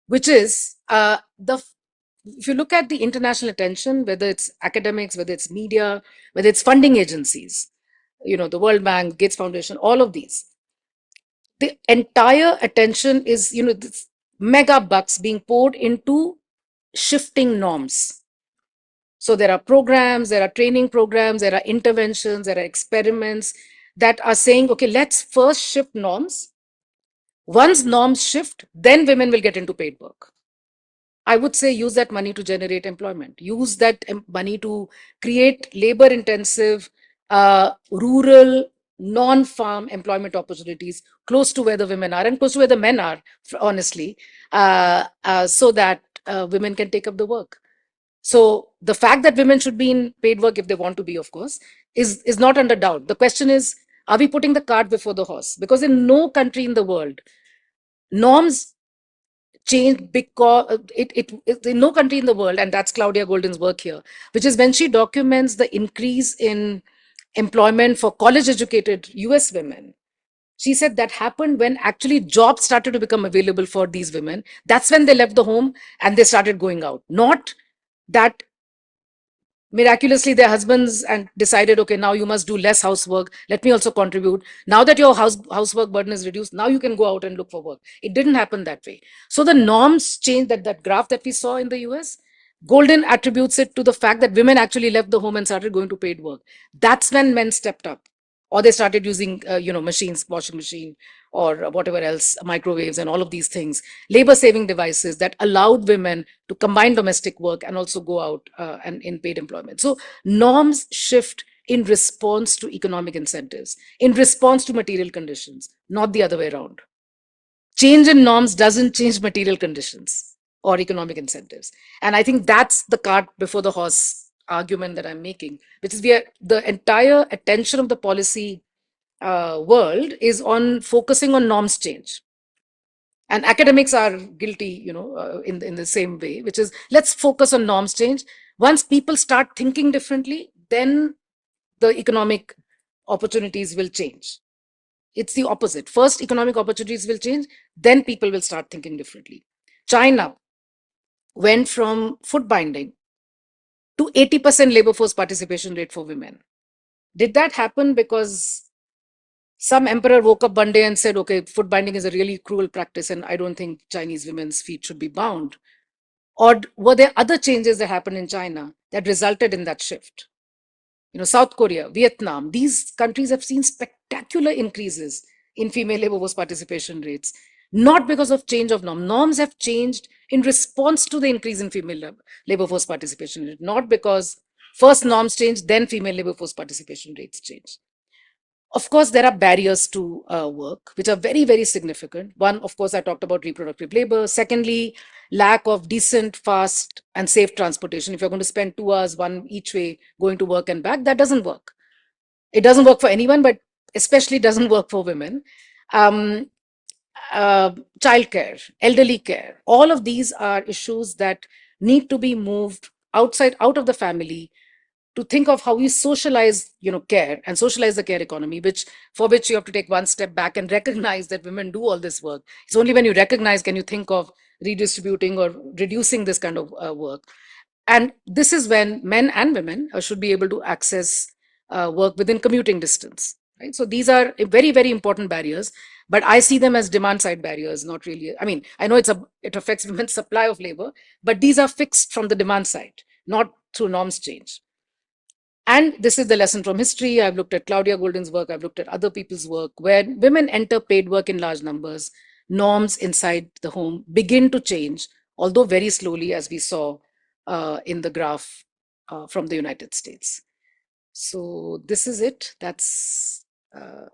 which is if you look at the international attention, whether it's academics, whether it's media, whether it's funding agencies, the World Bank, Gates Foundation, all of these, the entire attention is, this mega bucks being poured into shifting norms. So there are programs, there are training programs, there are interventions, there are experiments that are saying, okay, let's first shift norms. Once norms shift, then women will get into paid work. I would say use that money to generate employment. Use that money to create labor intensive, rural, non-farm employment opportunities close to where the women are and close to where the men are, honestly, so that women can take up the work. So the fact that women should be in paid work if they want to be, of course, is not under doubt. The question is, are we putting the cart before the horse? Because in no country in the world, norms change because it in no country in the world, and that's Claudia Golden's work here, which is when she documents the increase in employment for college educated US women. She said that happened when actually jobs started to become available for these women. That's when they left the home and they started going out. Not that miraculously their husbands and decided, okay, now you must do less housework, let me also contribute. Now that your housework burden is reduced, now you can go out and look for work. It didn't happen that way. So the norms changed. That graph that we saw in the US, Golden attributes it to the fact that women actually left the home and started going to paid work. That's when men stepped up, or they started using machines, washing machine, or whatever else, microwaves and all of these things, labor saving devices that allowed women to combine domestic work and also go out and in paid employment. So norms shift in response to economic incentives, in response to material conditions, not the other way around. Change in norms doesn't change material conditions or economic incentives. And I think that's the cart before the horse argument that I'm making, which is the entire attention of the policy world is on focusing on norms change. And academics are guilty, in the same way, which is let's focus on norms change. Once people start thinking differently, then the economic opportunities will change. It's the opposite. First, economic opportunities will change, then people will start thinking differently. China went from foot binding to 80% labor force participation rate for women. Did that happen because some emperor woke up one day and said, okay, foot binding is a really cruel practice and I don't think Chinese women's feet should be bound? Or were there other changes that happened in China that resulted in that shift? South Korea, Vietnam, these countries have seen spectacular increases in female labor force participation rates, not because of change of norm. Norms have changed in response to the increase in female labor force participation rate, not because first norms change, then female labor force participation rates change. Of course, there are barriers to work, which are very, very significant. One, of course, I talked about reproductive labor. Secondly, lack of decent, fast, and safe transportation. If you're going to spend 2 hours one each way going to work and back, that doesn't work. It doesn't work for anyone, but especially doesn't work for women. Childcare, elderly care, all of these are issues that need to be moved out of the family to think of how we socialize care and socialize the care economy, for which you have to take one step back and recognize that women do all this work. It's only when you recognize can you think of redistributing or reducing this kind of work. And this is when men and women should be able to access work within commuting distance, right? So these are very, very important barriers, but I see them as demand side barriers, not really. I mean, I know it affects women's supply of labor, but these are fixed from the demand side, not through norms change. And this is the lesson from history. I've looked at Claudia Golden's work. I've looked at other people's work. Where women enter paid work in large numbers, norms inside the home begin to change, although very slowly, as we saw in the graph from the United States. So this is it. That's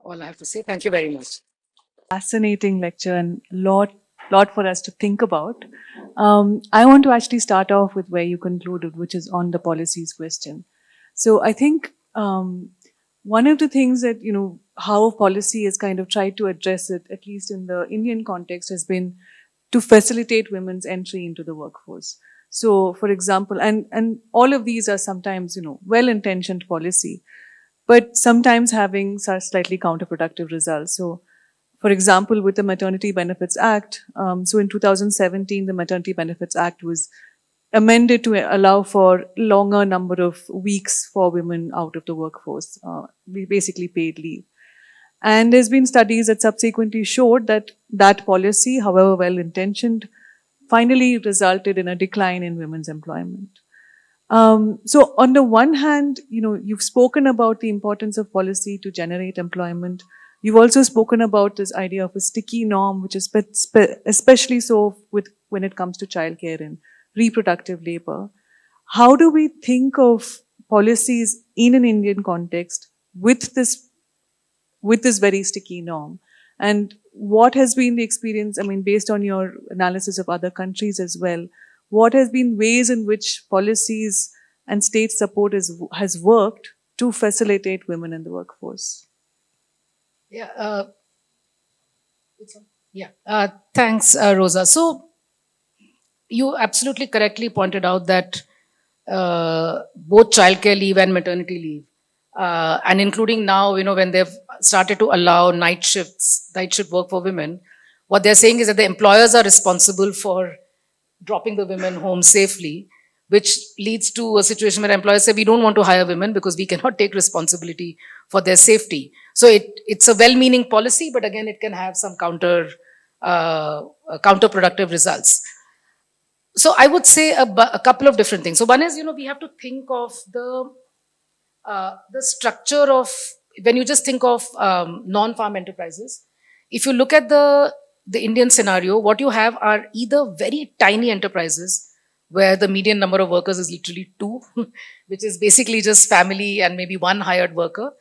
all I have to say. Thank you very much. Fascinating lecture and lot for us to think about. I want to actually start off with where you concluded, which is on the policies question. So I think one of the things that, how policy has kind of tried to address it, at least in the Indian context, has been to facilitate women's entry into the workforce. So, for example, and all of these are sometimes, well-intentioned policy, but sometimes having slightly counterproductive results. So, for example, with the Maternity Benefits Act, so in 2017, the Maternity Benefits Act was amended to allow for longer number of weeks for women out of the workforce, basically paid leave. And there's been studies that subsequently showed that that policy, however well-intentioned, finally resulted in a decline in women's employment. So on the one hand, you've spoken about the importance of policy to generate employment. You've also spoken about this idea of a sticky norm, which is especially so when it comes to childcare and reproductive labor. How do we think of policies in an Indian context with this very sticky norm? And what has been the experience, based on your analysis of other countries as well, what has been ways in which policies and state support has worked to facilitate women in the workforce? Yeah. Thanks, Rosa. So you absolutely correctly pointed out that both childcare leave and maternity leave, and including now, when they've started to allow night shift work for women, what they're saying is that the employers are responsible for dropping the women home safely, which leads to a situation where employers say, we don't want to hire women because we cannot take responsibility for their safety. So it's a well-meaning policy, but again, it can have some counterproductive results. So I would say a couple of different things. So one is, we have to think of the structure of, when you just think of non-farm enterprises, if you look at the Indian scenario, what you have are either very tiny enterprises where the median number of workers is literally 2, which is basically just family and maybe one hired worker,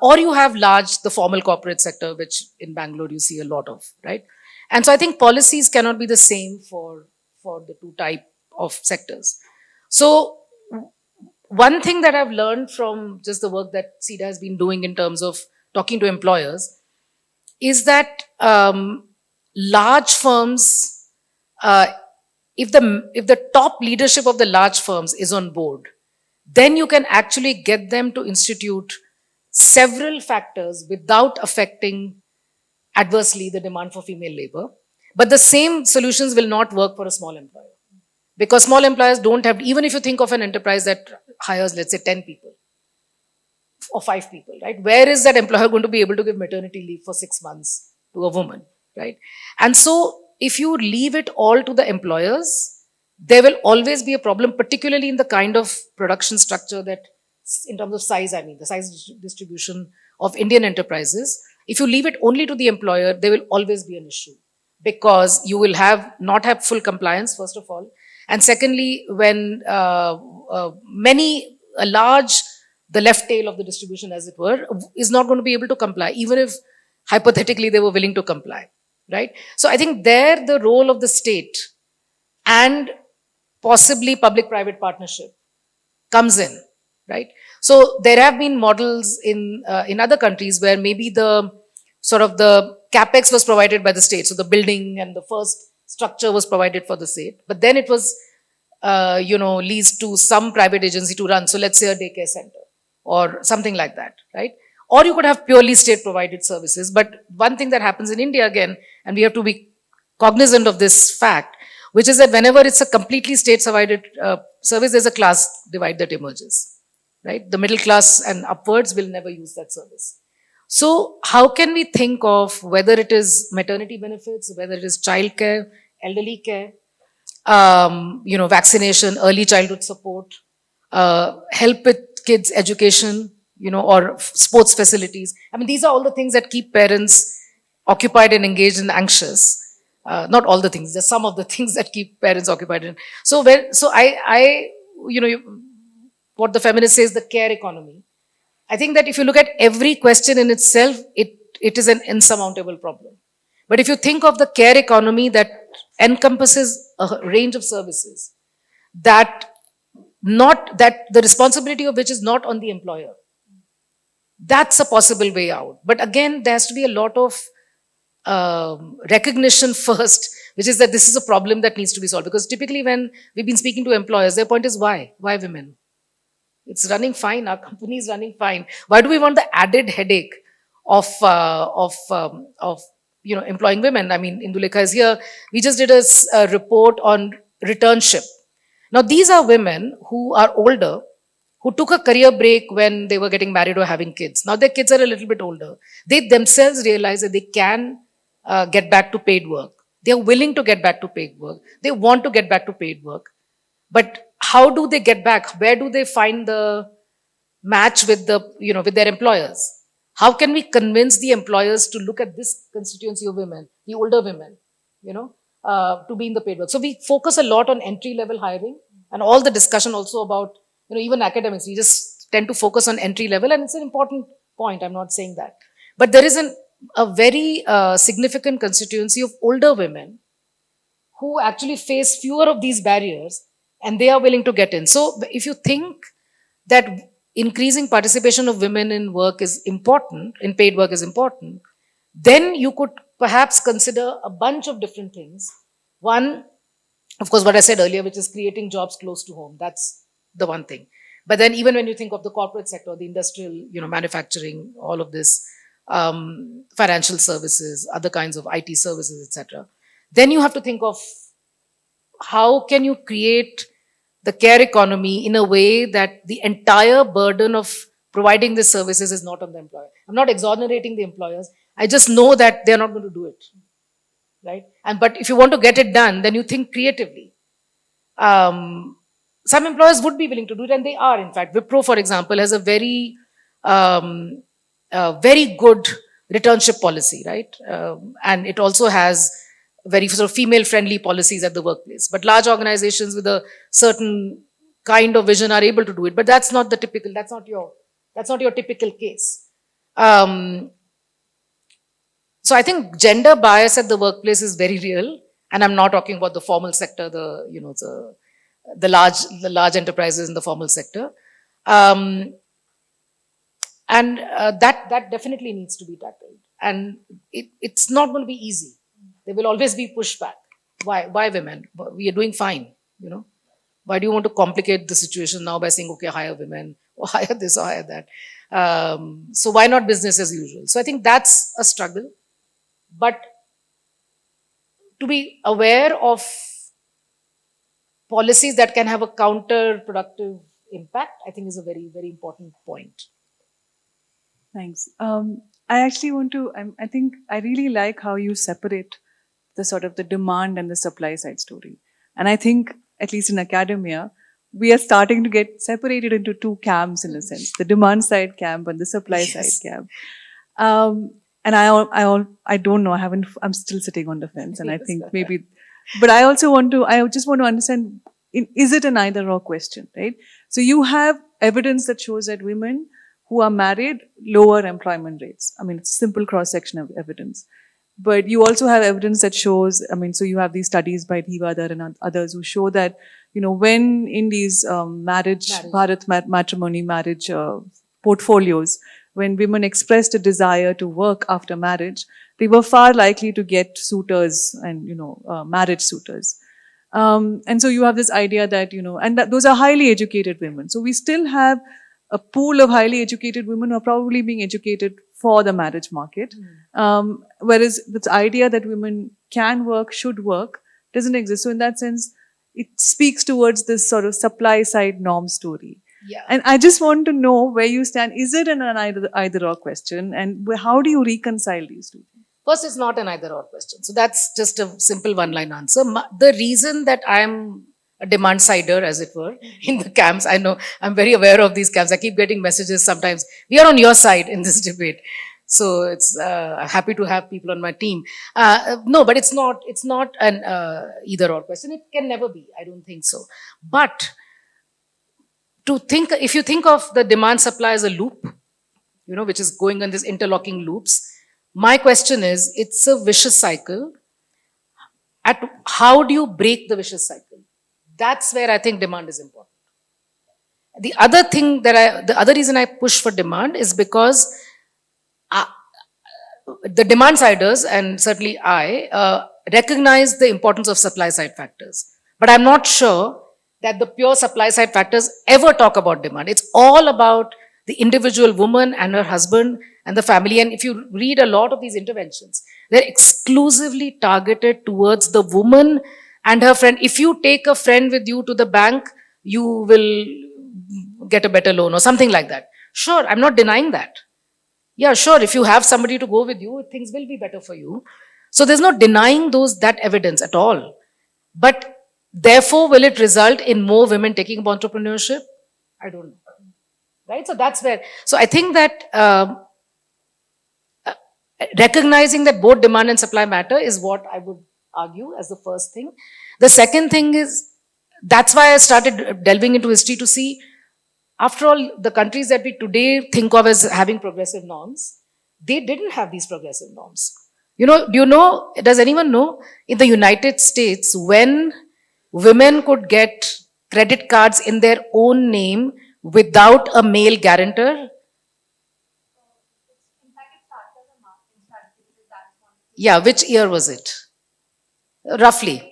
or you have the formal corporate sector, which in Bangalore you see a lot of, right? And so I think policies cannot be the same for the two type of sectors. So one thing that I've learned from just the work that SIDA has been doing in terms of talking to employers is that large firms, if the top leadership of the large firms is on board, then you can actually get them to institute several factors without affecting adversely the demand for female labor. But the same solutions will not work for a small employer, because small employers don't have, even if you think of an enterprise that hires, let's say, 10 people or 5 people, right? Where is that employer going to be able to give maternity leave for 6 months to a woman, right? And so if you leave it all to the employers, there will always be a problem, particularly in the kind of production structure that, in terms of size, the size distribution of Indian enterprises. If you leave it only to the employer, there will always be an issue, because you will not have full compliance, first of all. And secondly, when the left tail of the distribution, as it were, is not going to be able to comply, even if hypothetically they were willing to comply, right? So I think there the role of the state and possibly public-private partnership comes in, right? So there have been models in other countries where maybe the capex was provided by the state, so the building and the first structure was provided for the state, but then it was leased to some private agency to run. So let's say a daycare center or something like that, right? Or you could have purely state provided services. But one thing that happens in India again, and we have to be cognizant of this fact, which is that whenever it's a completely state provided service, there's a class divide that emerges, right? The middle class and upwards will never use that service. So how can we think of whether it is maternity benefits, whether it is childcare, elderly care, vaccination, early childhood support, help with kids' education, or sports facilities. I mean, these are all the things that keep parents occupied and engaged and anxious. Not all the things, just some of the things that keep parents occupied. So what the feminist says, the care economy. I think that if you look at every question in itself, it is an insurmountable problem. But if you think of the care economy that encompasses a range of services, that the responsibility of which is not on the employer, that's a possible way out. But again, there has to be a lot of recognition first, which is that this is a problem that needs to be solved. Because typically when we've been speaking to employers, their point is why? Why women? It's running fine. Our company is running fine. Why do we want the added headache of employing women? I mean, Indulekha is here. We just did a report on returnship. Now, these are women who are older, who took a career break when they were getting married or having kids. Now their kids are a little bit older. They themselves realize that they can get back to paid work. They are willing to get back to paid work. They want to get back to paid work. But how do they get back? Where do they find the match with with their employers? How can we convince the employers to look at this constituency of women, the older women, to be in the paid work? So we focus a lot on entry level hiring, and all the discussion also about, even academics, we just tend to focus on entry level, and it's an important point. I'm not saying that. But there is a very significant constituency of older women who actually face fewer of these barriers, and they are willing to get in. So if you think that increasing participation of women in work is important, in paid work is important, then you could perhaps consider a bunch of different things. One, of course, what I said earlier, which is creating jobs close to home. That's the one thing. But then even when you think of the corporate sector, the industrial, manufacturing, all of this, financial services, other kinds of IT services, etc., then you have to think of how can you create the care economy in a way that the entire burden of providing these services is not on the employer. I'm not exonerating the employers. I just know that they're not going to do it, right? But if you want to get it done, then you think creatively. Some employers would be willing to do it, and they are. In fact, Wipro, for example, has a very good returnship policy, right? And it also has very sort of female-friendly policies at the workplace. But large organizations with a certain kind of vision are able to do it. But that's not the typical. That's not your typical case. So I think gender bias at the workplace is very real, and I'm not talking about the formal sector, the large enterprises in the formal sector, and that definitely needs to be tackled. And it's not going to be easy. There will always be pushback. Why women? We are doing fine, Why do you want to complicate the situation now by saying, okay, hire women, or hire this, or hire that? So why not business as usual? So I think that's a struggle. But to be aware of policies that can have a counterproductive impact, I think is a very, very important point. Thanks. I actually want to, I think I really like how you separate the sort of the demand and the supply side story. And I think, at least in academia, we are starting to get separated into two camps in a sense, the demand side camp and the supply side camp. And I don't know, I'm still sitting on the fence, and I think maybe, but I just want to understand, is it an either or question, right? So you have evidence that shows that women who are married, lower employment rates. I mean, it's simple cross-section of evidence. But you also have evidence that shows, so you have these studies by Dhivadar and others who show that, when in these Bharat matrimony marriage portfolios, when women expressed a desire to work after marriage, they were far likely to get suitors and, marriage suitors. And so you have this idea that, and those are highly educated women. So we still have a pool of highly educated women who are probably being educated for the marriage market. Whereas this idea that women can work, should work, doesn't exist. So in that sense, it speaks towards this sort of supply side norm story. Yeah. And I just want to know where you stand. Is it an either or question? And how do you reconcile these two things? First, it's not an either or question. So that's just a simple one-line answer. The reason that I'm a demand sider, as it were, in the camps, I know I'm very aware of these camps. I keep getting messages sometimes. We are on your side in this debate. So it's happy to have people on my team. No, but it's not an either or question. It can never be. I don't think so. But if you think of the demand supply as a loop, which is going on these interlocking loops, my question is, it's a vicious cycle. How do you break the vicious cycle? That's where I think demand is important. The other reason I push for demand is because the demand siders, and certainly I, recognize the importance of supply side factors. But I'm not sure that the pure supply side factors ever talk about demand. It's all about the individual woman and her husband and the family. And if you read a lot of these interventions, they're exclusively targeted towards the woman and her friend. If you take a friend with you to the bank, you will get a better loan or something like that. Sure, I'm not denying that. Yeah, sure, if you have somebody to go with you, things will be better for you. So there's no denying that evidence at all. But Therefore, will it result in more women taking up entrepreneurship? I don't know. Right? So that's where, so I think that recognizing that both demand and supply matter is what I would argue as the first thing. The second thing is, that's why I started delving into history to see, after all, the countries that we today think of as having progressive norms, they didn't have these progressive norms. You know, does anyone know, in the United States, when women could get credit cards in their own name without a male guarantor? Yeah, which year was it? Roughly.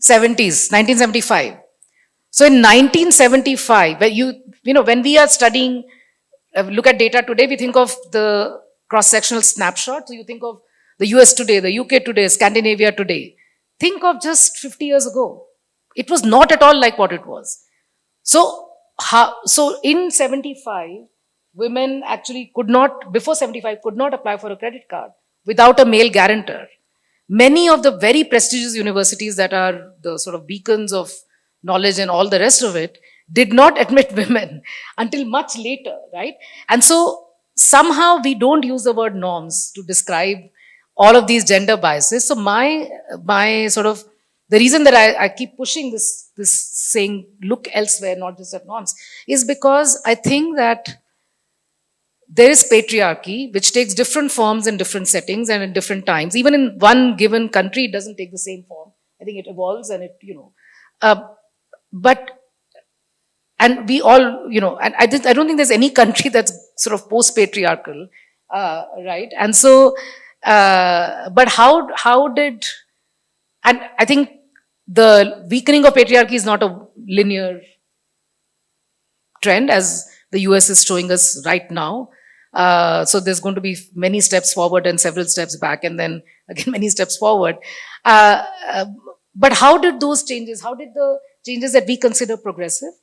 70s, 1975. So in 1975, where when we are studying, look at data today, we think of the cross-sectional snapshot. So you think of the US today, the UK today, Scandinavia today. Think of just 50 years ago. It was not at all like what it was. So in 75, women actually could not, before 75, could not apply for a credit card without a male guarantor. Many of the very prestigious universities that are the sort of beacons of knowledge and all the rest of it did not admit women until much later, right? And so somehow we don't use the word norms to describe all of these gender biases. So my sort of, the reason that I keep pushing this saying, look elsewhere, not just at norms, is because I think that there is patriarchy, which takes different forms in different settings and in different times. Even in one given country, it doesn't take the same form. I think it evolves and it, and we all, and I don't think there's any country that's sort of post-patriarchal, right? And so, but how did, and I think the weakening of patriarchy is not a linear trend, as the US is showing us right now. So there's going to be many steps forward and several steps back, and then again many steps forward. But how did those changes, how did the changes that we consider progressive,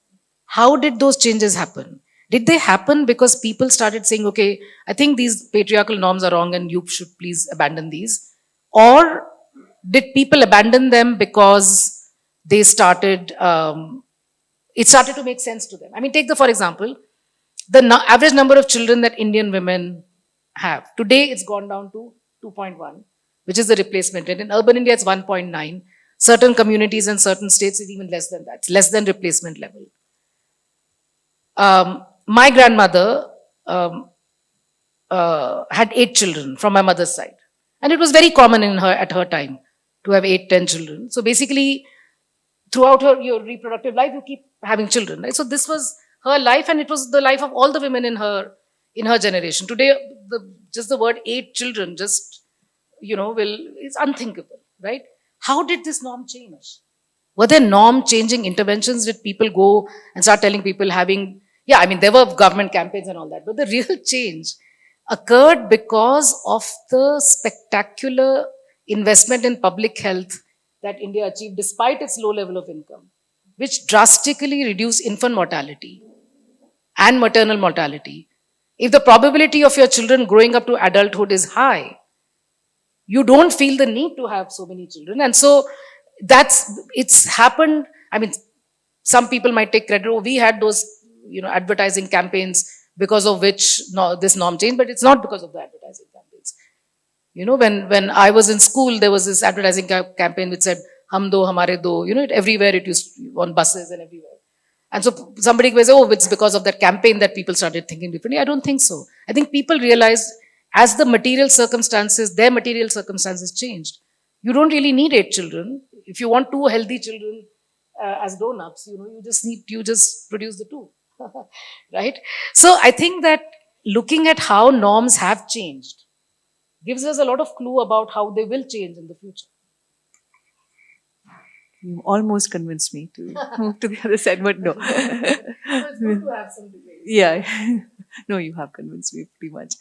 how did those changes happen? Did they happen because people started saying, okay, I think these patriarchal norms are wrong and you should please abandon these? Or did people abandon them because they started, it started to make sense to them? I mean, for example, the average number of children that Indian women have. Today, it's gone down to 2.1, which is the replacement rate. In urban India, it's 1.9. Certain communities and certain states, is even less than that. It's less than replacement level. My grandmother had 8 children from my mother's side. And it was very common at her time to have 8, 10 children. So basically, throughout your reproductive life, you keep having children, right? So this was her life, and it was the life of all the women in her generation. Today, just the word 8 children is unthinkable, right? How did this norm change? Were there norm-changing interventions? Did people go and start telling people there were government campaigns and all that, but the real change occurred because of the spectacular investment in public health that India achieved despite its low level of income, which drastically reduced infant mortality and maternal mortality. If the probability of your children growing up to adulthood is high, you don't feel the need to have so many children. And so it's happened. I mean, some people might take credit, we had those, advertising campaigns because of which this norm changed, but it's not because of the advertising campaigns. When I was in school, there was this advertising campaign which said, Hum do, hamare do, everywhere it used on buses and everywhere. And so somebody will say, it's because of that campaign that people started thinking differently. I don't think so. I think people realized as their material circumstances changed. You don't really need 8 children. If you want 2 healthy children as grown-ups, you just produce the 2, right? So I think that looking at how norms have changed gives us a lot of clue about how they will change in the future. You almost convinced me to move to the other side, but no. It's good to have some debate. Yeah. No, you have convinced me pretty much.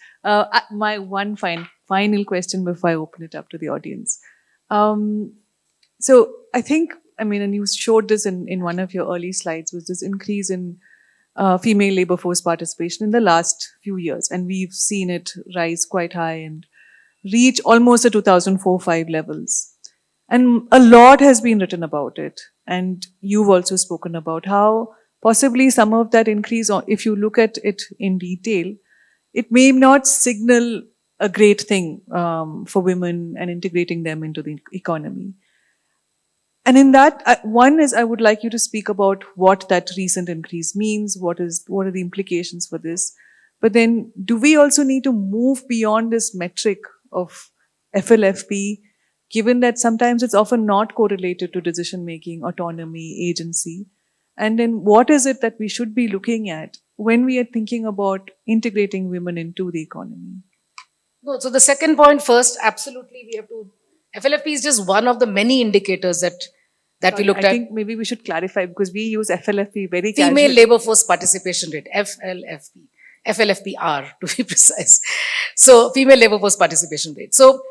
My one final question before I open it up to the audience. So I think, and you showed this in one of your early slides, was this increase in female labor force participation in the last few years. And we've seen it rise quite high and reach almost the 2004-05 levels. And a lot has been written about it. And you've also spoken about how possibly some of that increase, if you look at it in detail, it may not signal a great thing for women and integrating them into the economy. And in that, one is I would like you to speak about what that recent increase means, what are the implications for this. But then, do we also need to move beyond this metric of FLFP, given that sometimes it's often not correlated to decision making, autonomy, agency? And then, what is it that we should be looking at when we are thinking about integrating women into the economy? No, so the second point first, absolutely, we have to. FLFP is just one of the many indicators that we looked at. I think maybe we should clarify because we use FLFP very Female casually. labor force participation rate, FLFPR to be precise. So female labor force participation rate. So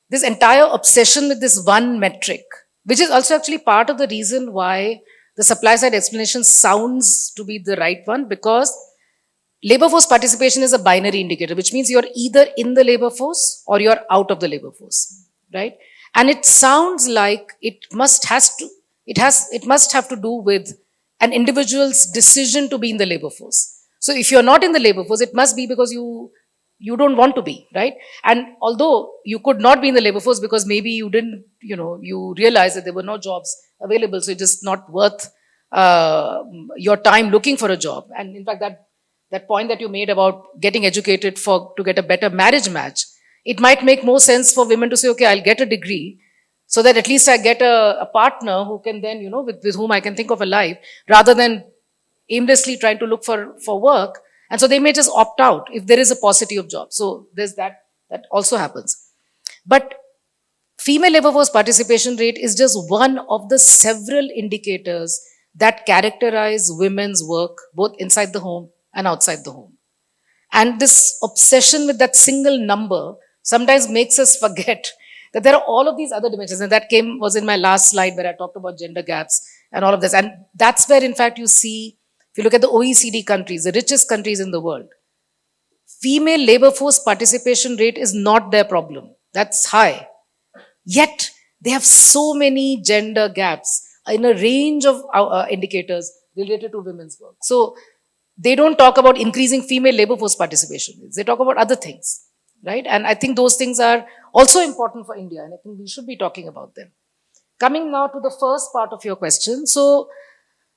this entire obsession with this one metric, which is also actually part of the reason why the supply side explanation sounds to be the right one, because labor force participation is a binary indicator, which means you're either in the labor force or you're out of the labor force, right? And it sounds like it must have to do with an individual's decision to be in the labor force. So if you're not in the labor force, it must be because you don't want to be, right? And although you could not be in the labor force because maybe you didn't, you realized that there were no jobs available, so it's just not worth your time looking for a job. And in fact, that point that you made about getting educated to get a better marriage match, it might make more sense for women to say, okay, I'll get a degree so that at least I get a partner who can then, with whom I can think of a life, rather than aimlessly trying to look for work. And so they may just opt out if there is a paucity of jobs. So there's that also happens. But female labor force participation rate is just one of the several indicators that characterize women's work, both inside the home and outside the home. And this obsession with that single number sometimes makes us forget that there are all of these other dimensions. And that was in my last slide where I talked about gender gaps and all of this. And that's where, in fact, you see, if you look at the OECD countries, the richest countries in the world, female labor force participation rate is not their problem. That's high. Yet, they have so many gender gaps in a range of indicators related to women's work. So, they don't talk about increasing female labor force participation. They talk about other things, right? And I think those things are also important for India, and I think we should be talking about them. Coming now to the first part of your question. So,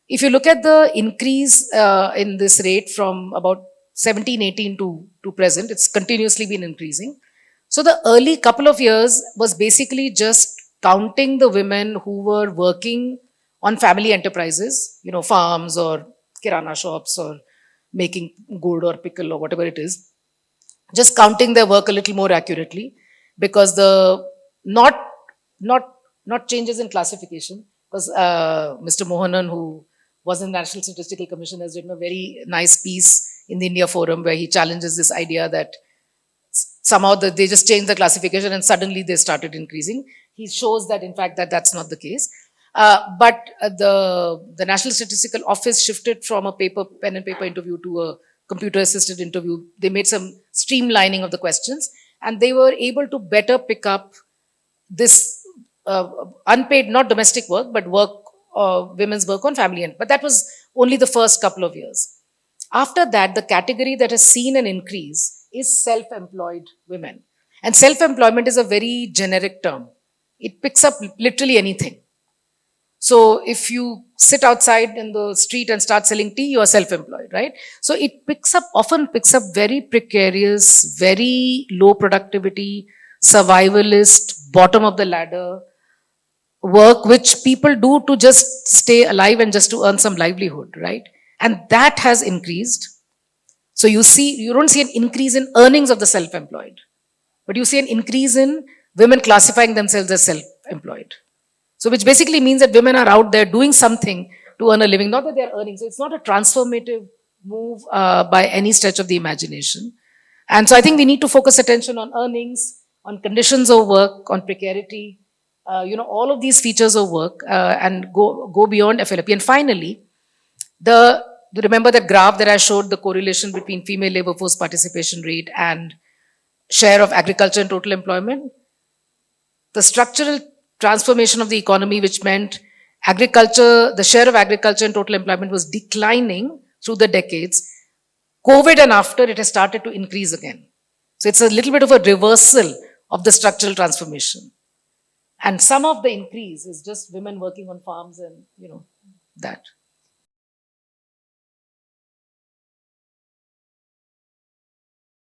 if you look at the increase in this rate from about 17-18 to present, it's continuously been increasing. So, the early couple of years was basically just counting the women who were working on family enterprises, farms or kirana shops or making gourd or pickle or whatever it is, just counting their work a little more accurately, because not changes in classification, because Mr. Mohanan, who was in the National Statistical Commission, has written a very nice piece in the India Forum where he challenges this idea that somehow they just changed the classification and suddenly they started increasing. He shows that in fact that's not the case. But the National Statistical Office shifted from a pen and paper interview to a computer-assisted interview. They made some streamlining of the questions, and they were able to better pick up this unpaid, not domestic work, but women's work on family end. But that was only the first couple of years. After that, the category that has seen an increase is self-employed women. And self-employment is a very generic term. It picks up literally anything. So if you sit outside in the street and start selling tea, you are self-employed, right? So it often picks up very precarious, very low productivity, survivalist, bottom of the ladder work, which people do to just stay alive and just to earn some livelihood, right? And that has increased. So you don't see an increase in earnings of the self-employed, but you see an increase in women classifying themselves as self-employed. So which basically means that women are out there doing something to earn a living, not that they're earning. So it's not a transformative move by any stretch of the imagination. And so I think we need to focus attention on earnings, on conditions of work, on precarity, all of these features of work and go beyond FLP. And finally, remember that graph that I showed, the correlation between female labor force participation rate and share of agriculture in total employment? The structural transformation of the economy, which meant agriculture, the share of agriculture in total employment was declining through the decades. COVID and after, it has started to increase again. So it's a little bit of a reversal of the structural transformation. And some of the increase is just women working on farms and, that.